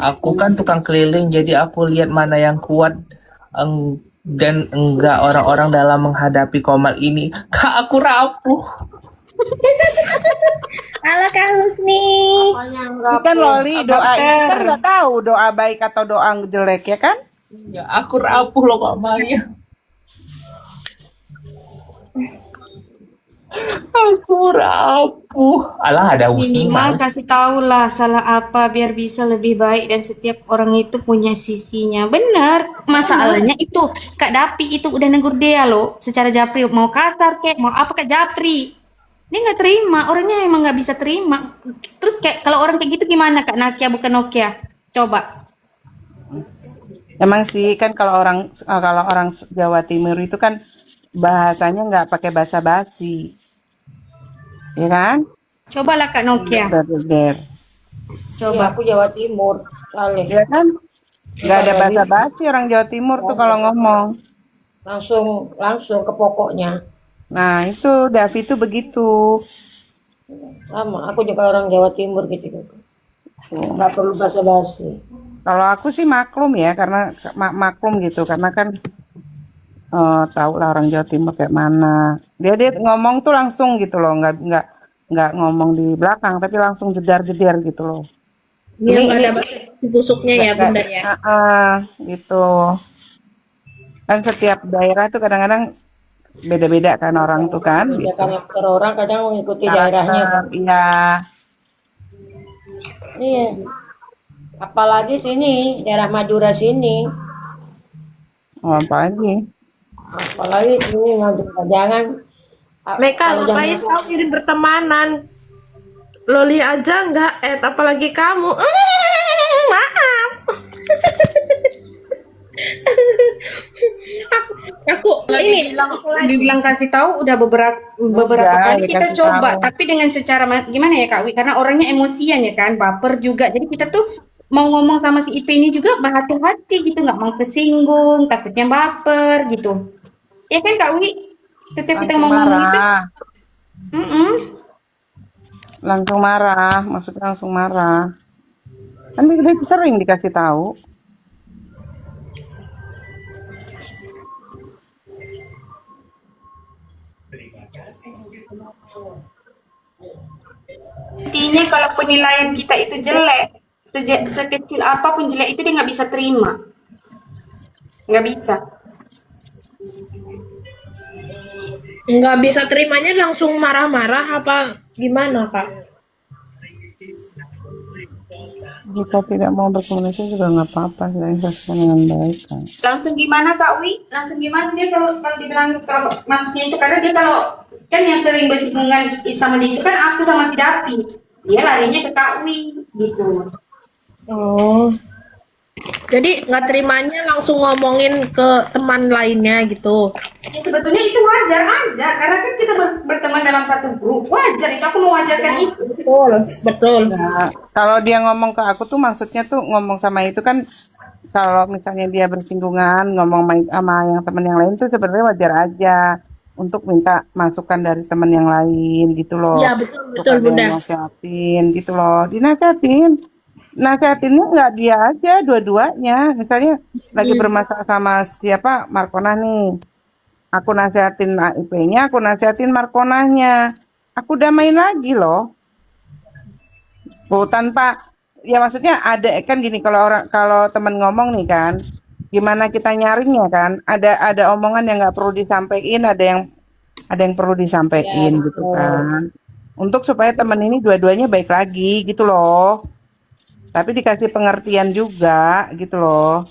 Aku kan tukang keliling, jadi aku lihat mana yang kuat dan enggak orang-orang dalam menghadapi Komal ini. Kak, aku rapuh. Halo Kak Husni. kan Loli doa itu kan nggak tahu doa baik atau doa jelek ya kan? Ya, aku rapuh loh Kak Maya. Aku rapuh. Alah, ada Minimal Usman. kasih tahu lah salah apa biar bisa lebih baik, dan setiap orang itu punya sisinya. Benar. Masalahnya itu Kak Dapi itu udah negur dia loh secara japri, mau kasar kek, mau apa Kak Japri. Dia nggak terima, orangnya emang nggak bisa terima. Terus kayak kalau orang kayak gitu gimana Kak? Nakia bukan Nokia. Coba. Emang sih kan kalau orang Jawa Timur itu kan bahasanya nggak pakai basa basi, ya kan? Cobalah Kak Nokia. Der. Iya, aku Jawa Timur, Saleh. Ya kan? Nggak ada basa basi orang Jawa Timur tuh kalau ngomong. Langsung ke pokoknya. Nah itu Davi tuh begitu. Sama, aku juga orang Jawa Timur gitu. Nggak perlu basa-basi. Kalau aku sih maklum ya karena maklum gitu karena kan tahu lah orang Jawa Timur kayak mana. Dia ngomong tuh langsung gitu loh, nggak ngomong di belakang tapi langsung jedar-jedar gitu loh. Yang nggak ada bahasa busuknya ya Bunda ya. Gitu. Kan setiap daerah tuh kadang-kadang beda-beda kan orang tuh kan. Beda Gitu. karakter orang kadang mengikuti daerahnya kan. Iya. Iya. Apalagi sini, daerah Madura sini. Oh, apa lagi? Apalagi sini Madura. Jangan. Mereka kalau ngapain jangan- tahu kirim pertemanan? Loli aja nggak apalagi kamu. Maaf. aku ini Dibilang kasih tahu udah beberapa Udah, kali kita dikasih coba, tahu. tapi dengan secara gimana ya Kak Wi? Karena orangnya emosian ya kan, baper juga. Jadi kita tuh mau ngomong sama si IP ini juga berhati-hati gitu, nggak mau kesinggung, takutnya baper gitu. Ya kan Kak Wi? Setiap kita Langsung mau ngomong itu, marah. mm-mm. Langsung marah, maksudnya langsung marah. Kan dia sering dikasih tahu. Intinya kalau penilaian kita itu jelek, sekecil apapun jelek itu dia nggak bisa terima, nggak bisa. nggak bisa terimanya langsung marah-marah apa gimana Kak? Jika tidak mau berkomunikasi juga nggak apa-apa, kita ikhlaskan dengan baik kan. Langsung gimana Kak Wi? Langsung gimana dia kalau dibilang kalau maksudnya itu karena dia kalau kan yang sering bersinggungan sama dia itu kan aku sama si Dapi. Dia larinya ke Kak Wi gitu. Oh. Jadi nggak terimanya langsung ngomongin ke teman lainnya gitu. Ya, sebetulnya itu wajar aja karena kan kita berteman dalam satu grup. Wajar itu aku mewajarkan itu. Betul. Nah, kalau dia ngomong ke aku tuh maksudnya tuh ngomong sama itu kan kalau misalnya dia bersinggungan ngomong sama yang teman yang lain tuh sebenarnya wajar aja untuk minta masukan dari teman yang lain gitu loh. Iya betul Untuk betul ada Bunda. yang nasihatin gitu loh. Nasihatinnya nggak dia aja dua-duanya. Misalnya lagi bermasalah sama siapa Markona nih. Aku nasihatin IP-nya, aku nasihatin Markonanya. Aku damain lagi loh. Tanpa ya maksudnya ada kan gini kalau temen ngomong nih kan gimana kita nyaringnya kan ada omongan yang nggak perlu disampaikan ada yang perlu disampaikan gitu kan untuk supaya temen ini dua-duanya baik lagi gitu loh tapi dikasih pengertian juga gitu loh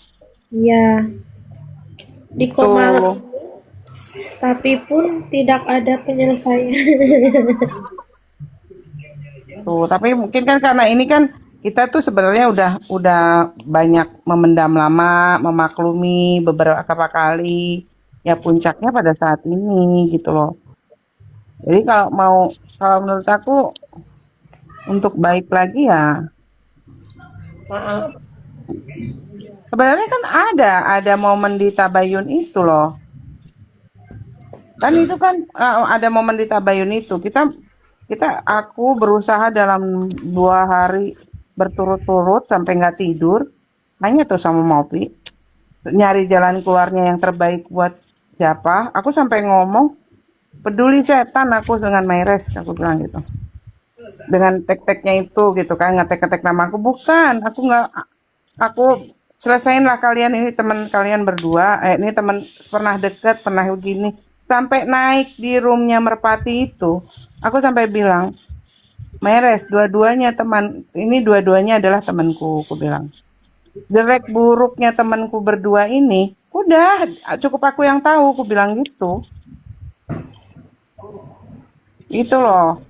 Iya. Di tuh koma tapi pun tidak ada penyelesaian. tuh tapi mungkin kan karena ini kan kita tuh sebenarnya udah banyak memendam lama memaklumi beberapa kali ya puncaknya pada saat ini gitu loh jadi kalau menurut aku untuk baik lagi ya Maaf. sebenarnya kan ada momen di Tabayun itu loh kan itu kan ada momen di Tabayun itu aku berusaha dalam 2 hari berturut-turut sampai nggak tidur nanya tuh sama Mopi nyari jalan keluarnya yang terbaik buat siapa aku sampai ngomong peduli setan aku dengan Mayres aku bilang gitu dengan tek-teknya itu gitu kan ngetek-ngetek nama aku bukan aku selesain lah kalian ini teman kalian berdua ini teman pernah dekat pernah begini sampai naik di roomnya Merpati itu aku sampai bilang Meres dua-duanya adalah temanku aku bilang jelek buruknya temanku berdua ini udah cukup aku yang tahu aku bilang gitu Itu loh.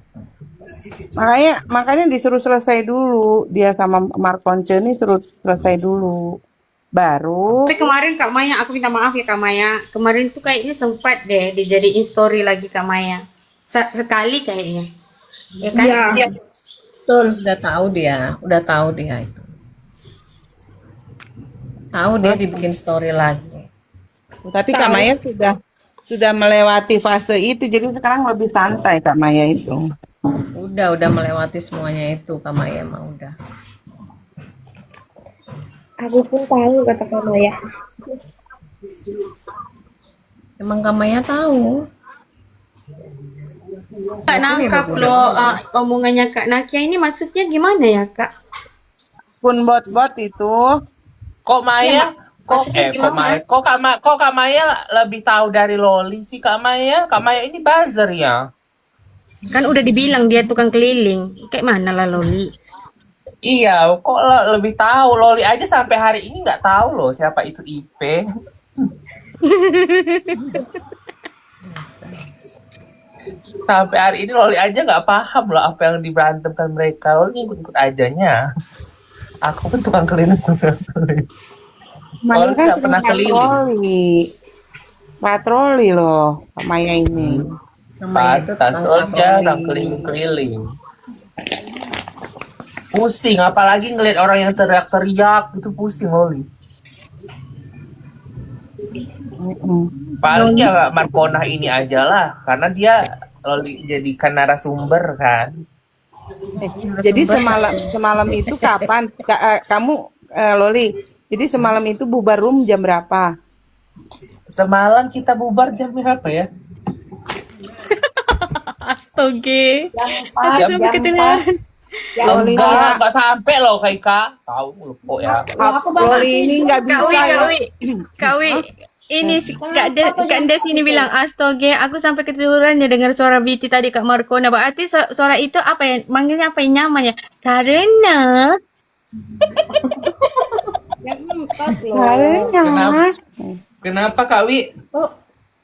Makanya disuruh selesai dulu. Dia sama Markonce ini suruh selesai dulu. Baru Tapi kemarin Kak Maya, aku minta maaf ya Kak Maya. Kemarin tuh kayaknya sempat deh dijadiin story lagi Kak Maya. Sekali kayaknya. Ya kan? Iya. Betul. Udah tahu dia itu. Tahu dia dibikin story lagi. tapi Kak Maya sudah melewati fase itu, jadi sekarang lebih santai Kak Maya itu. Udah melewati semuanya itu Kak Maya mah udah. Aku pun tahu kata Kak Maya. Emang Kak Maya tahu. Kak nangkap loh omongannya Kak Nakia ini maksudnya gimana ya Kak? Pun bot-bot itu Kok Maya? Kok Kak Maya lebih tahu dari Loli sih Kak Maya? Kak Maya ini buzzer ya. Kan udah dibilang dia tukang keliling. Kayak mana lah Loli? Iya, kok lebih tahu. Loli aja sampai hari ini nggak tahu loh siapa itu Ipe. Sampai hari ini Loli aja nggak paham loh apa yang diberantemkan mereka. Loli ikut-ikut ajanya. Aku pun tukang keliling. Maya Loli kan nggak sering pernah keliling. patroli loh Kak Maya ini. Pantas aja orang keliling-keliling. Pusing, apalagi ngeliat orang yang teriak-teriak itu pusing Loli. Paling ya Markona ini aja lah, karena dia Loli jadikan narasumber kan. Jadi semalam itu kapan kamu Loli? Jadi semalam itu bubar room jam berapa? Semalam kita bubar jam berapa ya? Astaga. Jam Sampai kedengaran. enggak sampai loh Kak Ika. Tahu lupa ya. Loli ini nggak Kak bisa ya. Kak Wi, ini Kak Des ini bilang astoge, aku sampai ketiduran ya dengar suara Biti tadi Kak Marco. Nah, berarti suara itu apa ya? Manggilnya apa yang nyaman ya? Karena Harusnya. Kenapa Kak Wi?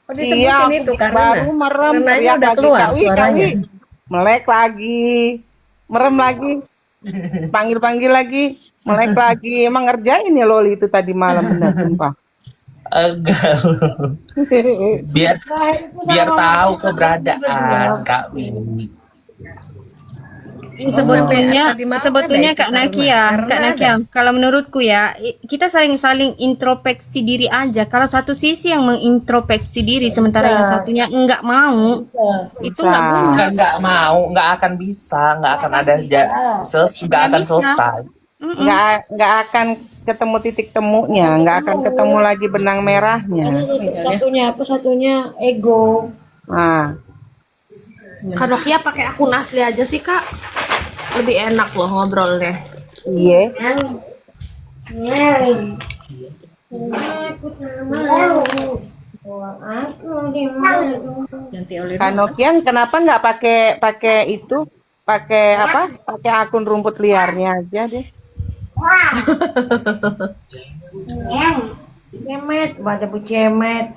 Iya, aku baru merem. Karenanya udah keluar suaranya. Melek lagi. Merem lagi. Panggil-panggil lagi. Melek lagi. Emang ngerjain ya Loli itu tadi malam benar sumpah. Enggak. biar tahu keberadaan Kak Wi. sebetulnya Kak Nakia, kalau menurutku ya, kita saling introspeksi diri aja. Kalau satu sisi yang mengintrospeksi diri, sementara yang satunya enggak mau, itu enggak boleh. Bukan nggak mau, nggak akan bisa, nggak akan ada nggak akan selesai. Nggak akan ketemu titik temunya, nggak akan ketemu lagi benang merahnya. Satunya ego. Nah, Kak Nokia pakai akun asli aja sih Kak. Lebih enak loh ngobrolnya. iya. Kanokian kenapa nggak pakai itu? Pakai apa? Pakai akun rumput liarnya aja deh. Cemet, baca bu cemet.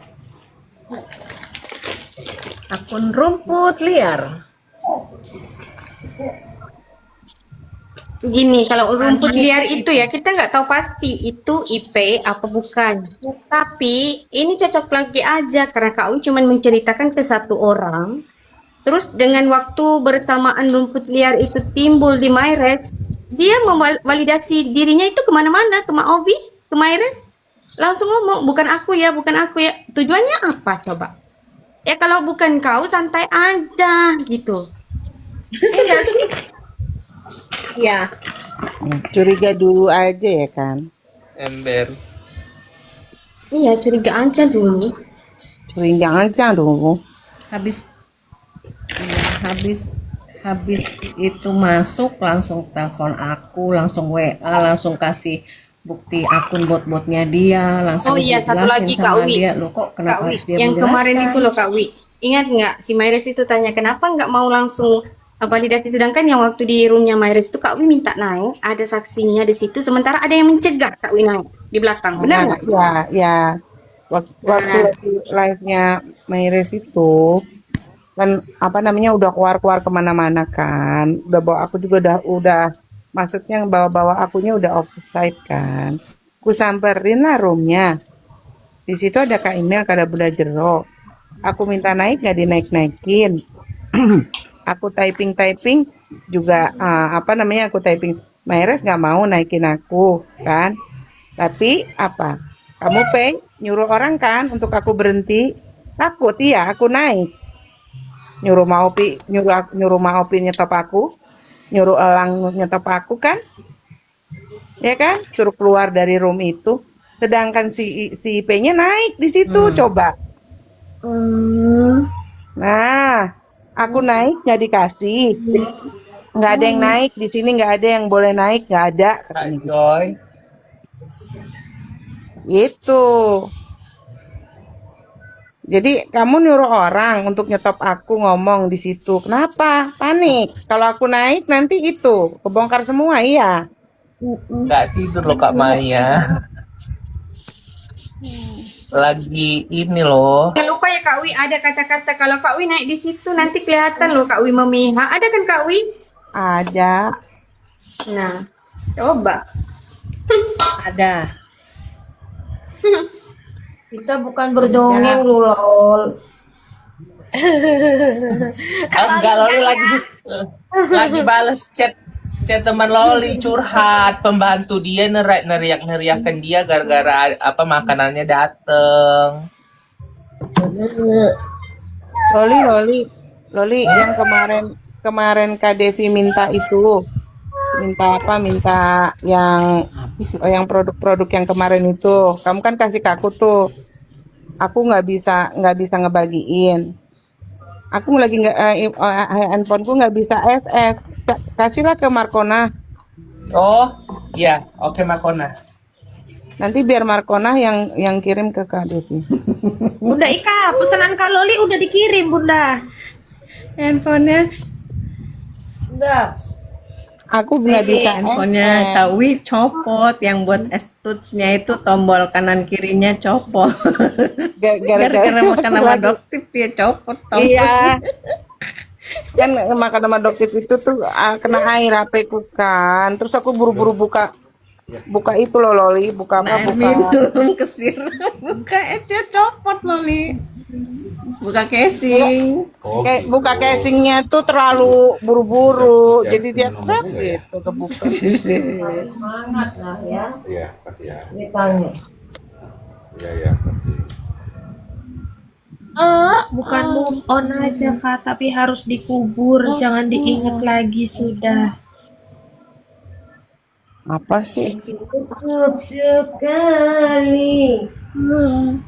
Akun rumput liar. Gini, kalau rumput liar itu ya kita nggak tahu pasti itu IP apa bukan. Tapi ini cocok lagi aja karena Kak Wi cuma menceritakan ke satu orang. Terus dengan waktu bersamaan rumput liar itu timbul di Myres, dia memvalidasi dirinya itu kemana-mana, ke Ovi, ke Myres, langsung ngomong bukan aku ya. Tujuannya apa coba? Ya kalau bukan kau santai aja gitu. Iya sih. Ya. Curiga dulu aja ya kan. Ember. Iya curiga aja dulu. Curiga aja dulu. Habis itu masuk langsung telepon aku, langsung WA, langsung kasih bukti akun bot-botnya dia, langsung Oh iya, satu dijelasin lagi, sama Kak Wi. dia. Loh kok kenapa Kak Wi, harus dia yang kemarin menjelaskan? itu loh Kak Wi. Ingat nggak si Myres itu tanya kenapa nggak mau langsung validasi, sedangkan yang waktu di roomnya Myres itu Kak Wi minta naik, ada saksinya di situ, sementara ada yang mencegah Kak Wi naik di belakang, benar nggak? Ya. Waktu live-nya Myres itu kan apa namanya udah keluar kemana-mana kan, udah bawa aku juga udah maksudnya bawa akunya udah offside kan, ku samperin lah roomnya, di situ ada Kak Email, ada Bunda Jero, aku minta naik nggak dinaik-naikin. Aku typing juga apa namanya aku typing Mayres nggak mau naikin aku kan, tapi apa kamu nyuruh orang kan untuk aku berhenti, takut iya aku naik, nyuruh Maopi nyetop aku, nyuruh Elang nyetop aku kan, ya kan, suruh keluar dari room itu, sedangkan si IP-nya naik di situ. Coba nah aku naik nggak dikasih, nggak ada yang naik di sini, nggak ada yang boleh naik, nggak ada Kak katanya Joy. gitu. Jadi kamu nyuruh orang untuk nyetop aku ngomong di situ. Kenapa? Panik. Kalau aku naik nanti itu kebongkar semua, iya. Nggak tidur loh Kak Maya. Lagi ini loh. Jangan lupa ya Kak Wi, ada kata-kata kalau Kak Wi naik di situ nanti kelihatan loh Kak Wi memihak. Ada kan Kak Wi? Ada. Nah, coba. Ada. Kita bukan berdongeng lu lol. Enggak, Loli lagi balas chat teman Loli curhat, pembantu dia neriak-neriakan dia gara-gara apa makanannya dateng. Loli yang kemarin Kak Devi minta itu. Minta apa? Minta yang produk-produk yang kemarin itu. Kamu kan kasih ke aku tuh. Aku nggak bisa ngebagiin. Aku lagi nggak handphoneku nggak bisa SS. Kasihlah ke Markona. Oh, iya, oke Makona. Nanti biar Markona yang kirim ke Kak Devi. Bunda Ika, pesanan Kak Loli udah dikirim, Bunda. Handphonenya Udah. Aku nggak bisa Handphonenya Kak Wi copot, yang buat touch-nya itu tombol kanan kirinya copot. Gara-gara makan sama Doktif dia copot tombol. Iya. Kan makan sama Doktif itu tuh kena air HP-ku kan. Terus aku buru-buru buka itu loh Loli, buka minum kesiram, buka aja copot Loli. Buka casing. kayak buka casingnya tuh terlalu buru-buru, jadi dia gitu kebuka. Semangat lah ya. Iya, kasih ya. Ditanya. Iya, kasih. bukan move on aja Kak, tapi harus dikubur, jangan diingat lagi sudah. Apa sih? Cukup sekali.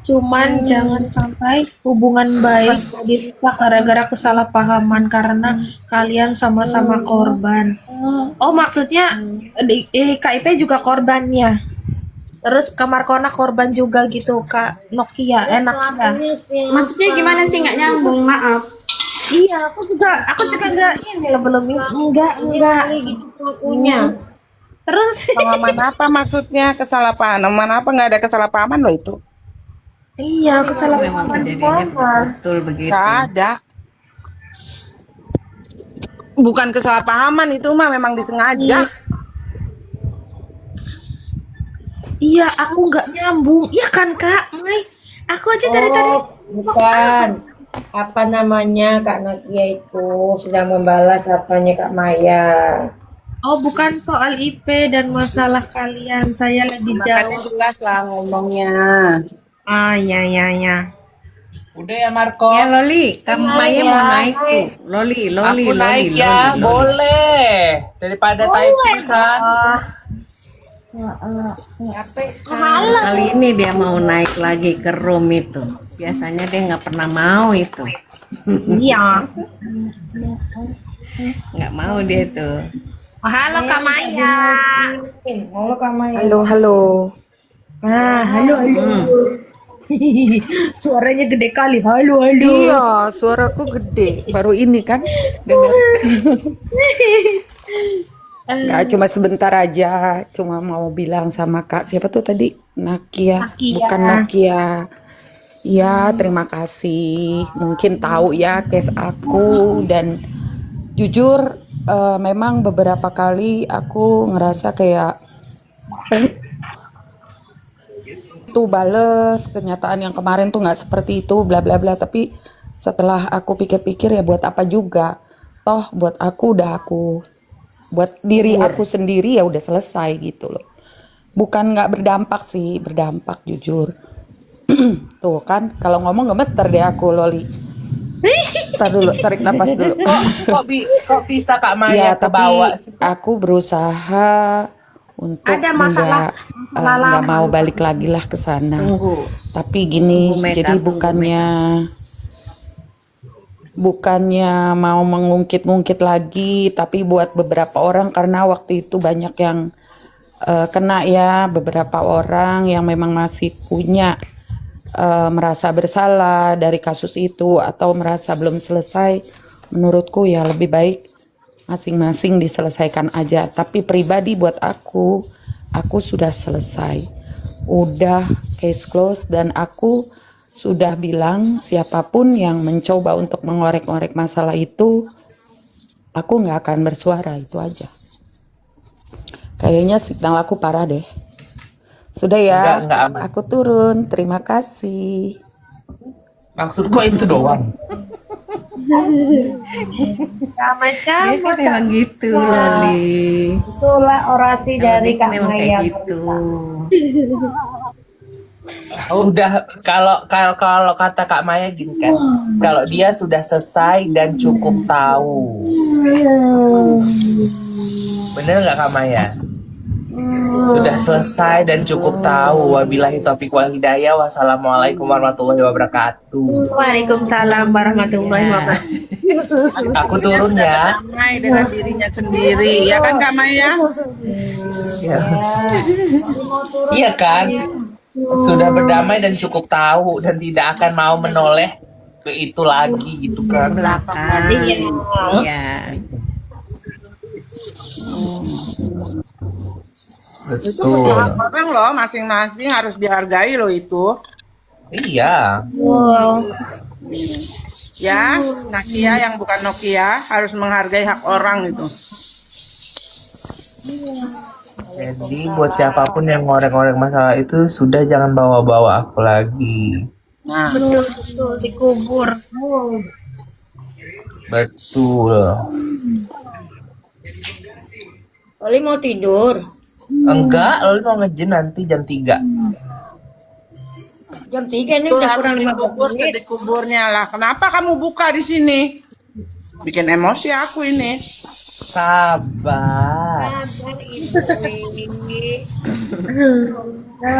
Cuman jangan sampai hubungan baik dirusak gara-gara kesalahpahaman karena kalian sama-sama korban. Oh, maksudnya KIP juga korbannya. Terus ke Markona korban juga gitu, Kak Nokia, enak ya. Maksudnya gimana sih nggak nyambung? Maaf. Iya, aku juga enggak ini loh, belum enggak Gitu pelakunya. Terus Pengalaman apa maksudnya kesalahpahaman? Apa nggak ada kesalahpahaman loh itu? iya, Memang kesalahpahaman kejadiannya banget. betul begitu. Nggak ada. Bukan kesalahpahaman itu mah, memang disengaja. Iya, aku nggak nyambung. Iya kan, Kak? Mai, aku aja dari tadi. Oh, bukan. Apa namanya Kak Nakia itu sedang membalas apanya Kak Maya. Oh, bukan soal IP dan masalah kalian. Saya lagi Makanya jauh. jelas lah ngomongnya. Ah, ya. Udah ya Marco. Ya Loli, kamu Maya mau naik tuh. Loli. Aku naik ya, boleh. Daripada typing kan. Kali ini dia mau naik lagi ke room itu. Biasanya dia nggak pernah mau itu. Iya. Nggak mau dia tuh. Halo Kak Maya. Halo Kak Maya. Halo. Halo. Suaranya gede kali. Halo. Iya, suaraku gede. Baru ini kan dengar. Nggak, cuma sebentar aja. Cuma mau bilang sama Kak, siapa tuh tadi? Nakia. Nakia. Bukan Nakia. Ya, terima kasih. Mungkin tahu ya case aku dan jujur memang beberapa kali aku ngerasa kayak tuh bales kenyataan yang kemarin tuh nggak seperti itu bla bla bla, tapi setelah aku pikir-pikir ya buat apa juga, toh buat aku udah aku buat diri aku sendiri ya udah selesai gitu loh, bukan nggak berdampak sih, berdampak jujur. Tuh kan kalau ngomong gemeter deh aku Loli. Tar dulu, tarik napas dulu. Kok bisa Kak Ya, Maya tapi kebawa sih? aku berusaha untuk Ada masalah nggak mau balik lagi lah ke sana. Tunggu. Tapi gini, Tunggu, Meka, jadi tunggu, bukannya mau mengungkit-ungkit lagi, tapi buat beberapa orang karena waktu itu banyak yang kena ya, beberapa orang yang memang masih punya merasa bersalah dari kasus itu atau merasa belum selesai. Menurutku ya lebih baik masing-masing diselesaikan aja. Tapi pribadi buat aku sudah selesai, udah case close, dan aku sudah bilang siapapun yang mencoba untuk mengorek-ngorek masalah itu, aku nggak akan bersuara, itu aja. Kayaknya signal aku parah deh. Sudah ya, Enggak aman. aku turun. Terima kasih. Maksudku itu doang. Dia kan emang gitu, Loli. Itulah orasi dari Kak Emang Maya. kayak gitu. Udah kalau kata Kak Maya gini kan, kalau dia sudah selesai dan cukup tahu. Bener nggak Kak Maya? Sudah selesai dan cukup tahu. Wabillahi taufiq wal hidayah. Wassalamualaikum warahmatullahi wabarakatuh. Waalaikumsalam warahmatullahi wabarakatuh. Aku turun ya. Damai dengan dirinya sendiri, ya kan Kak Maya? Iya. Iya kan? Sudah berdamai dan cukup tahu dan tidak akan mau menoleh ke itu lagi gitu kan. Iya. Betul. Orang loh, masing-masing harus dihargai loh itu. Iya. Ya, Nakia yang bukan Nokia harus menghargai hak orang itu. Jadi buat siapapun yang ngorek-ngorek masalah itu sudah jangan bawa-bawa aku lagi. Nah, Betul, dikubur. Betul. Oli mau tidur. Enggak, lo mau nge-gym nanti jam 3. Jam 3 ini itu udah harus kurang 15 dikubur menit. dikuburnya lah. Kenapa kamu buka di sini? Bikin emosi aku ini. Sabar.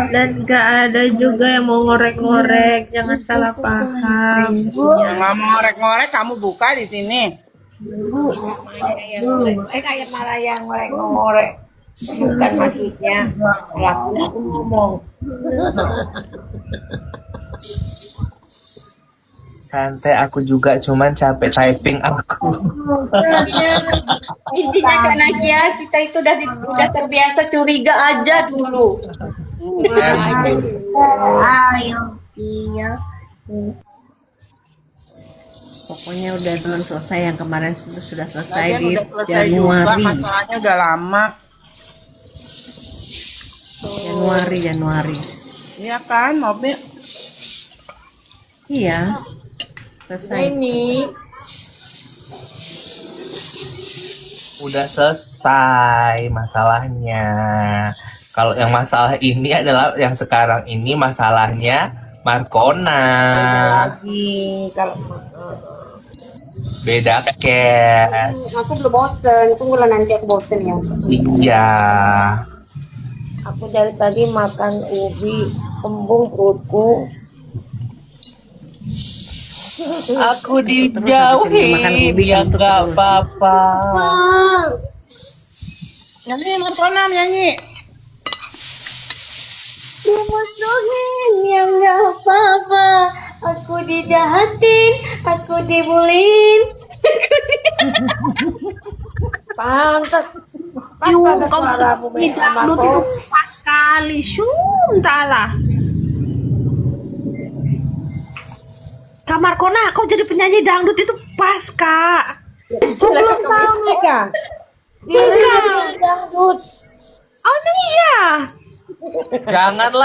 Dan gak ada juga yang mau ngorek-ngorek, jangan salah paham. Nggak mau ngorek-ngorek, kamu buka di sini. Kayak malah yang ngorek-ngorek. Bukan maksudnya. Laku aku ngomong. Santai, aku juga cuman capek typing aku. Intinya Kak Nakia, kita itu udah terbiasa curiga aja dulu. Pokoknya udah belum selesai, yang kemarin sudah selesai Lagian di udah selesai juga, Januari. masalahnya udah lama. Januari. Iya kan, mobil. Iya. Selesai. Ini Udah selesai masalahnya. Kalau yang masalah ini adalah yang sekarang ini masalahnya Markona. lagi kalau Beda case. Aku belum bosen, tunggulah nanti aku bosen ya. Iya. aku dari tadi makan ubi, kembung perutku. Aku Terus habis ini makan dijauhin, ubi, ya kentut gak terus. apa-apa. Nyanyi Markona, nyanyi. Dimusuhin yang gak apa-apa. Aku dijahatin, aku dibulin. Pantas. Pas ada suara aku sama kau. Sekali, syum talah. Kamar Kona, kau jadi penyanyi dangdut itu pas, Kak. Kau belum tahu nih, Kak? Dangdut. Oh iya.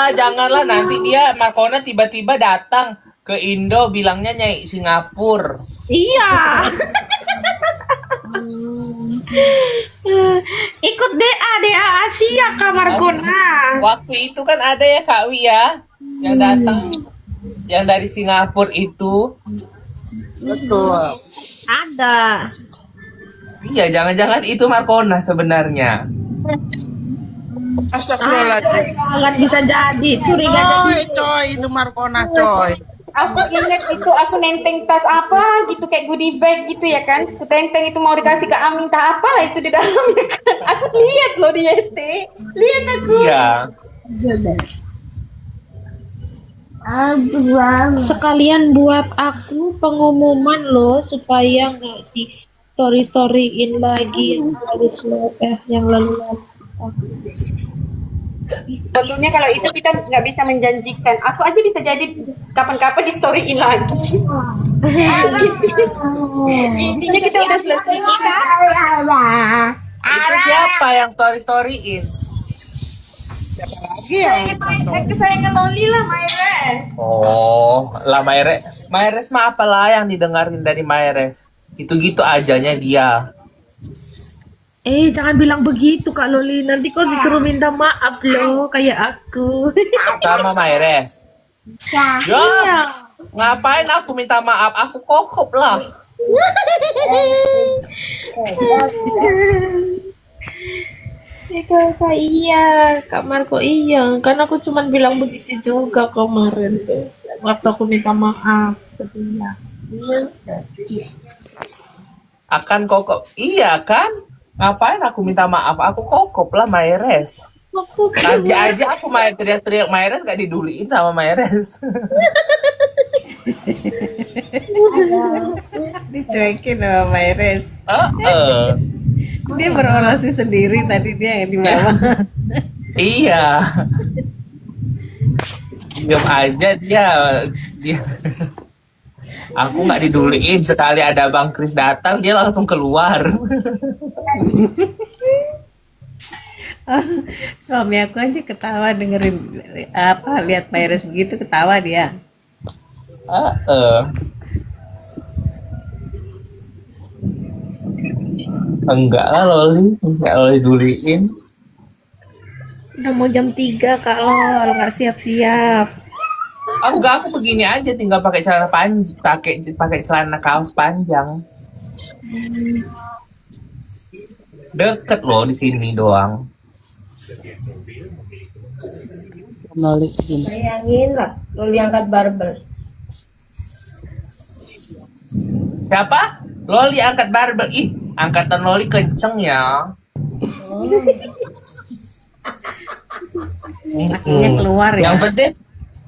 Janganlah nanti dia Markona tiba-tiba datang ke Indo bilangnya nyai Singapura. Iya. Ikut DA Asia, Kamar Kona. Waktu itu kan ada ya Kak Wi ya yang datang yang dari Singapura itu. Betul. Ada. Iya, jangan-jangan itu Markona sebenarnya. Astagfirullahaladzim. Sangat bisa jadi. Curiga jadi. Coy, itu Markona, coy. Aku ingat itu aku nenteng tas apa gitu kayak goodie bag gitu ya kan. Aku tenteng itu mau dikasih ke Amin tak apalah itu di dalamnya kan. Aku lihat loh di YT. Lihat aku. Iya. Sekalian buat aku pengumuman loh supaya nggak di storyin lagi yang lalu-lalu. Betulnya kalau itu kita nggak bisa menjanjikan. Aku aja bisa jadi kapan-kapan di storyin lagi. Intinya kita udah selesai nikah. Itu siapa yang story-storyin? Kesayangan Loli lah, Myres. Oh, lah Mayres. Mayres mah apalah yang didengarin dari Mayres? Gitu-gitu ajanya dia. Jangan bilang begitu Kak Loli. Nanti kau disuruh minta maaf loh kayak aku. Sama Mayres. Ya, ngapain aku minta maaf? Aku kokop lah. Kak iya, Kak Marco iya. Kan aku cuma bilang begitu juga kemarin tuh. Waktu aku minta maaf ke dia. Akan kokop. Iya kan? Ngapain aku minta maaf? Aku kokop lah Mayres. Tadi aja aku main teriak-teriak Mayres gak diduliin sama Mayres. Dicuekin sama Mayres. Dia berorasi sendiri tadi dia yang di bawah. Iya. Diam aja dia. Aku nggak diduliin, sekali ada Bang Kris datang dia langsung keluar. Suami aku aja ketawa dengerin apa lihat Mayres begitu ketawa dia. Enggak lah Loli, enggak Loli duliin. Udah mau jam 3 Kak Lol, nggak siap-siap. Enggak, aku begini aja tinggal pakai celana panjang, pakai celana kaos panjang. Deket loh di sini doang. Bayangin lah, Loli angkat barbel. Siapa? Loli angkat barbel. Ih, angkatan Loli kenceng ya. Kakinya keluar ya.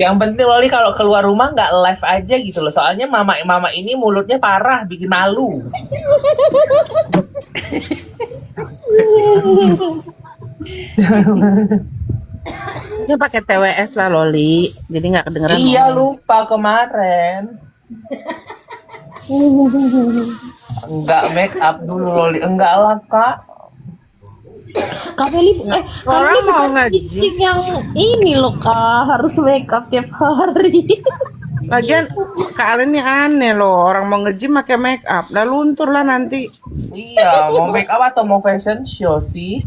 Yang penting Loli kalau keluar rumah nggak live aja gitu loh. Soalnya mama ini mulutnya parah, bikin malu. Dia pakai TWS lah Loli, jadi nggak kedengeran. Iya lupa kemarin. Enggak make up dulu Loli. Enggak lah Kak. Kak Meli, Orang Kak Meli mau bukan nge-gym. cicing yang ini loh Kak, harus make up tiap hari. Lagian kalian ini aneh loh, orang mau nge-gym pakai make up, dah luntur lah nanti. Iya, mau make up atau mau fashion show sih?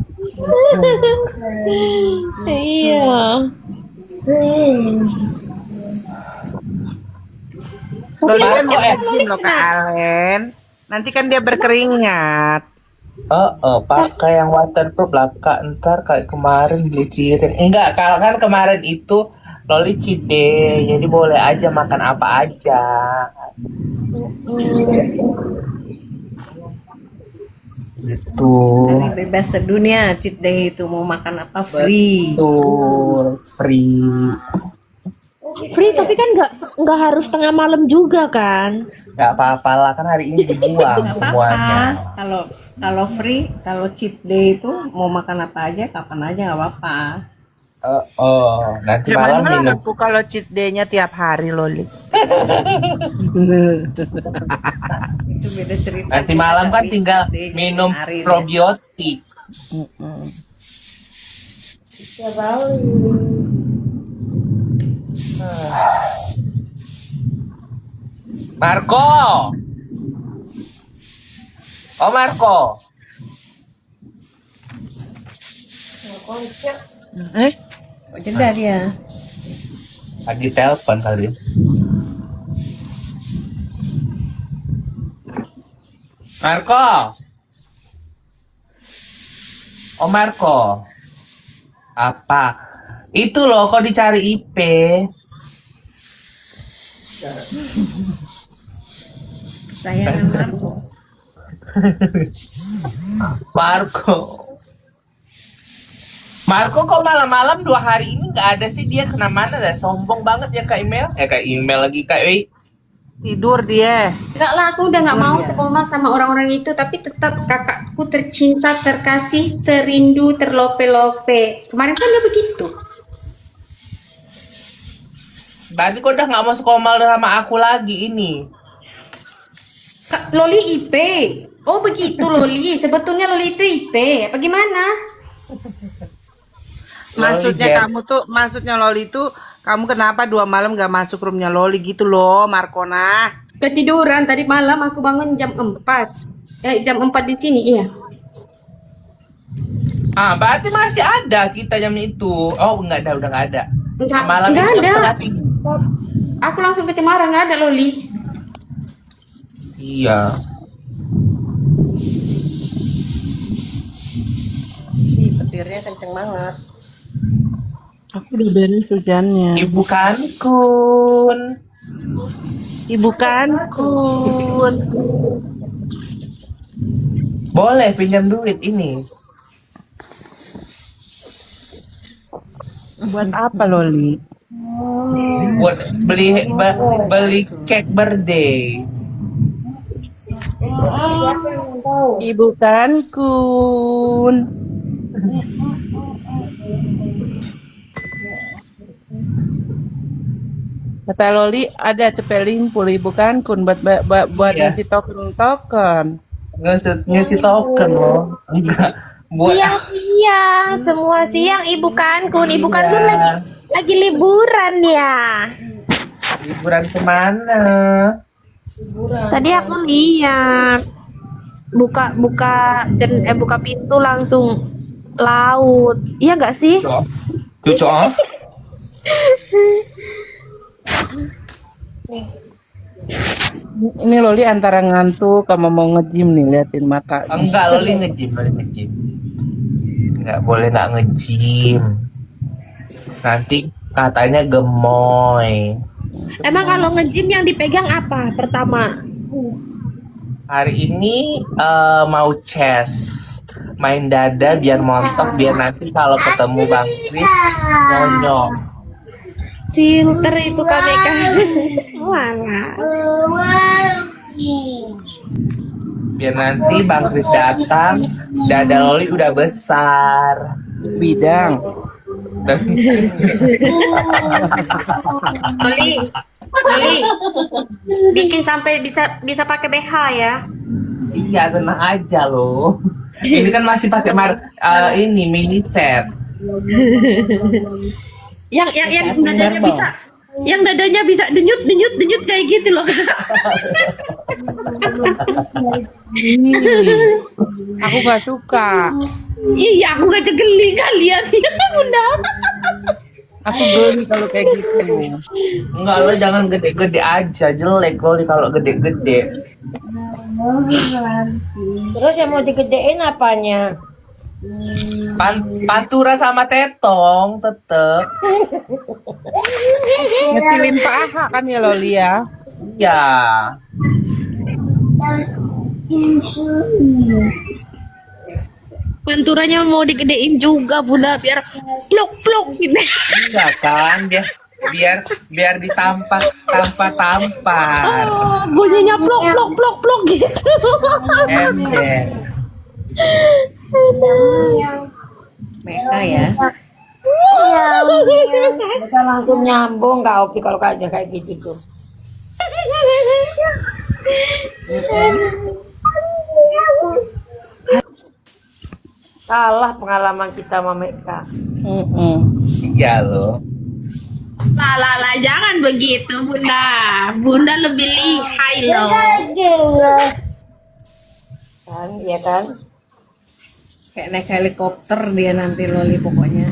Iya. Loli kan mau Marco, nge-gym loh Kak Alen. Nanti kan dia berkeringat. Pakai yang waterproof lah Kak. Ntar kayak kemarin beli cireng. Enggak, kalau kan kemarin itu Loli cheat day, jadi boleh aja makan apa aja. Gitu. Hari bebas sedunia, cheat day itu mau makan apa free. Betul, free. Free tapi kan nggak harus tengah malam juga kan? Gak apa-apa lah, kan hari ini dibuang Nggak semuanya. apa-apa. Kalau free, kalau cheat day itu mau makan apa aja, kapan aja nggak apa-apa. Nanti Jangan malam minum. aku kalau cheat day-nya tiap hari Loli. Itu beda cerita. Nanti malam kan Tapi tinggal dia minum hari dia. probiotik. Marco. Oh Marco. Eh, Kok jeda dia? Lagi telepon kali. Marco. Oh Marco. Apa? Itu loh kok dicari IP. Saya Marco. Marco. Marco kok malam-malam 2 hari ini nggak ada sih, dia kemana dah? Sombong banget ya Kak Email. Kak Email lagi Kak Wei. tidur dia. Enggak lah, aku udah nggak mau sekolah sama orang-orang itu, tapi tetap kakakku tercinta, terkasih, terindu, terlope-lope. Kemarin kan dia begitu. Berarti kok udah nggak mau sekomal sama aku lagi ini. Kak, Loli IP. Oh begitu Loli. Sebetulnya Loli itu IP. Apa gimana? Maksudnya Loli itu kamu kenapa 2 malam gak masuk roomnya Loli gitu loh, Markona? Ketiduran tadi malam, aku bangun jam 4. Jam 4 di sini, iya. Berarti masih ada kita jam itu. Oh enggak ada, udah nggak ada. Malam Enggak itu ada. tengah tidur. Aku langsung ke Cemara, nggak ada Loli. Iya. Si petirnya kenceng banget. Aku udah beres hujannya. Ibu Kankun. Ibu Kankun. Boleh pinjam duit ini. Buat apa Loli? Buat beli cake birthday. Ibu Kankun. Kata Loli ada cepet limpul Ibu Kankun buat Iya. ngasih token. Ngasih token loh. Enggak. Buat Siang-siang, semua siang Ibu Kankun. Ibu Kankun lagi liburan ya. liburan kemana? Tadi aku lihat buka pintu langsung laut. Iya nggak sih? Cucu ah? Ini Loli antara ngantuk sama mau nge-gym nih, liatin mata. Enggak, Loli nge-gym. Enggak boleh nggak nge-gym. Nanti katanya gemoy. Emang kalau nge-gym yang dipegang apa pertama? Hari ini mau chest, main dada biar montok, biar nanti kalau ketemu Bang Kris nyonyok. Filter itu Kameka. Wala. Biar nanti Bang Kris datang, dada Loli udah besar. Bidang. Dan Loli, bikin sampai bisa pakai BH ya. iya, tenang aja loh. Ini kan masih pakai ini mini set. Yang dadanya bisa denyut kayak gitu loh. Aku gak suka. Iya, aku gak geli kalian ya, Bunda. Aku geli kalau kayak gitu. Enggak, lo jangan gede-gede aja, jelek Loli kalau gede-gede. Terus yang mau digedein apanya? Pantura sama tetong tetep. Ngecilin paha kan ya Loli ya. Ya. Panturanya mau digedein juga, Bunda, biar pluk gitu. Enggak kan, biar ditampar. Oh, bunyinya pluk gitu. Ember. Meka ya. Kita langsung nyambung Kak Opi kalau kayak gitu tuh. Kalah pengalaman kita sama mereka. Iya loh. Lah, jangan begitu, Bunda. Bunda lebih lihai loh. Kan, iya kan? Kayak naik helikopter dia nanti Loli pokoknya.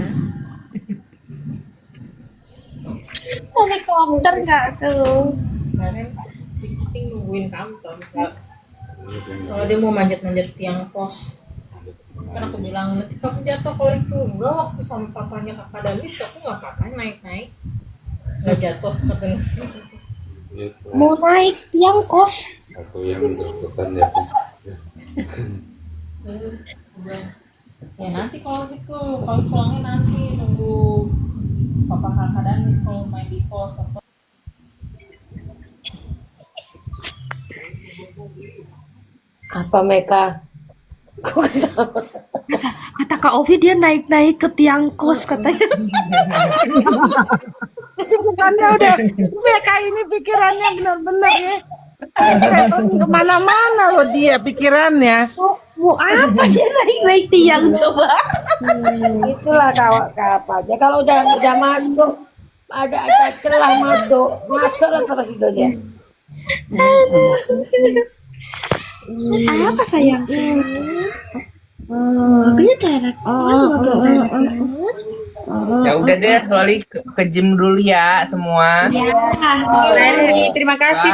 Helikopter nggak tuh? Kemarin si Kiting nungguin kamu tau soalnya dia mau manjat-manjat tiang pos. Kan aku bilang nanti kamu jatuh kalau itu enggak, waktu sama papanya kakak Danis aku nggak apa-apa naik nggak jatuh katanya. Itu Mau naik tiang kos. aku yang berikutan ya. Terus udah ya nanti kalau gitu kalau pulangnya nanti nunggu papa kakak Danis kalau main di pos apa. Apa mereka? Kata Kak Ovi dia naik-naik ke tiang kos katanya. Bukannya udah BK ini pikirannya benar-benar ya. Kemana-mana loh dia pikirannya. Mau apa dia naik-naik tiang coba? Itulah kawannya. Kalau udah masuk, ada celah masuk lah terus itu dia. Apa sayang? Dia darat. Ya udah deh, Loli ke gym dulu ya semua. Terima kasih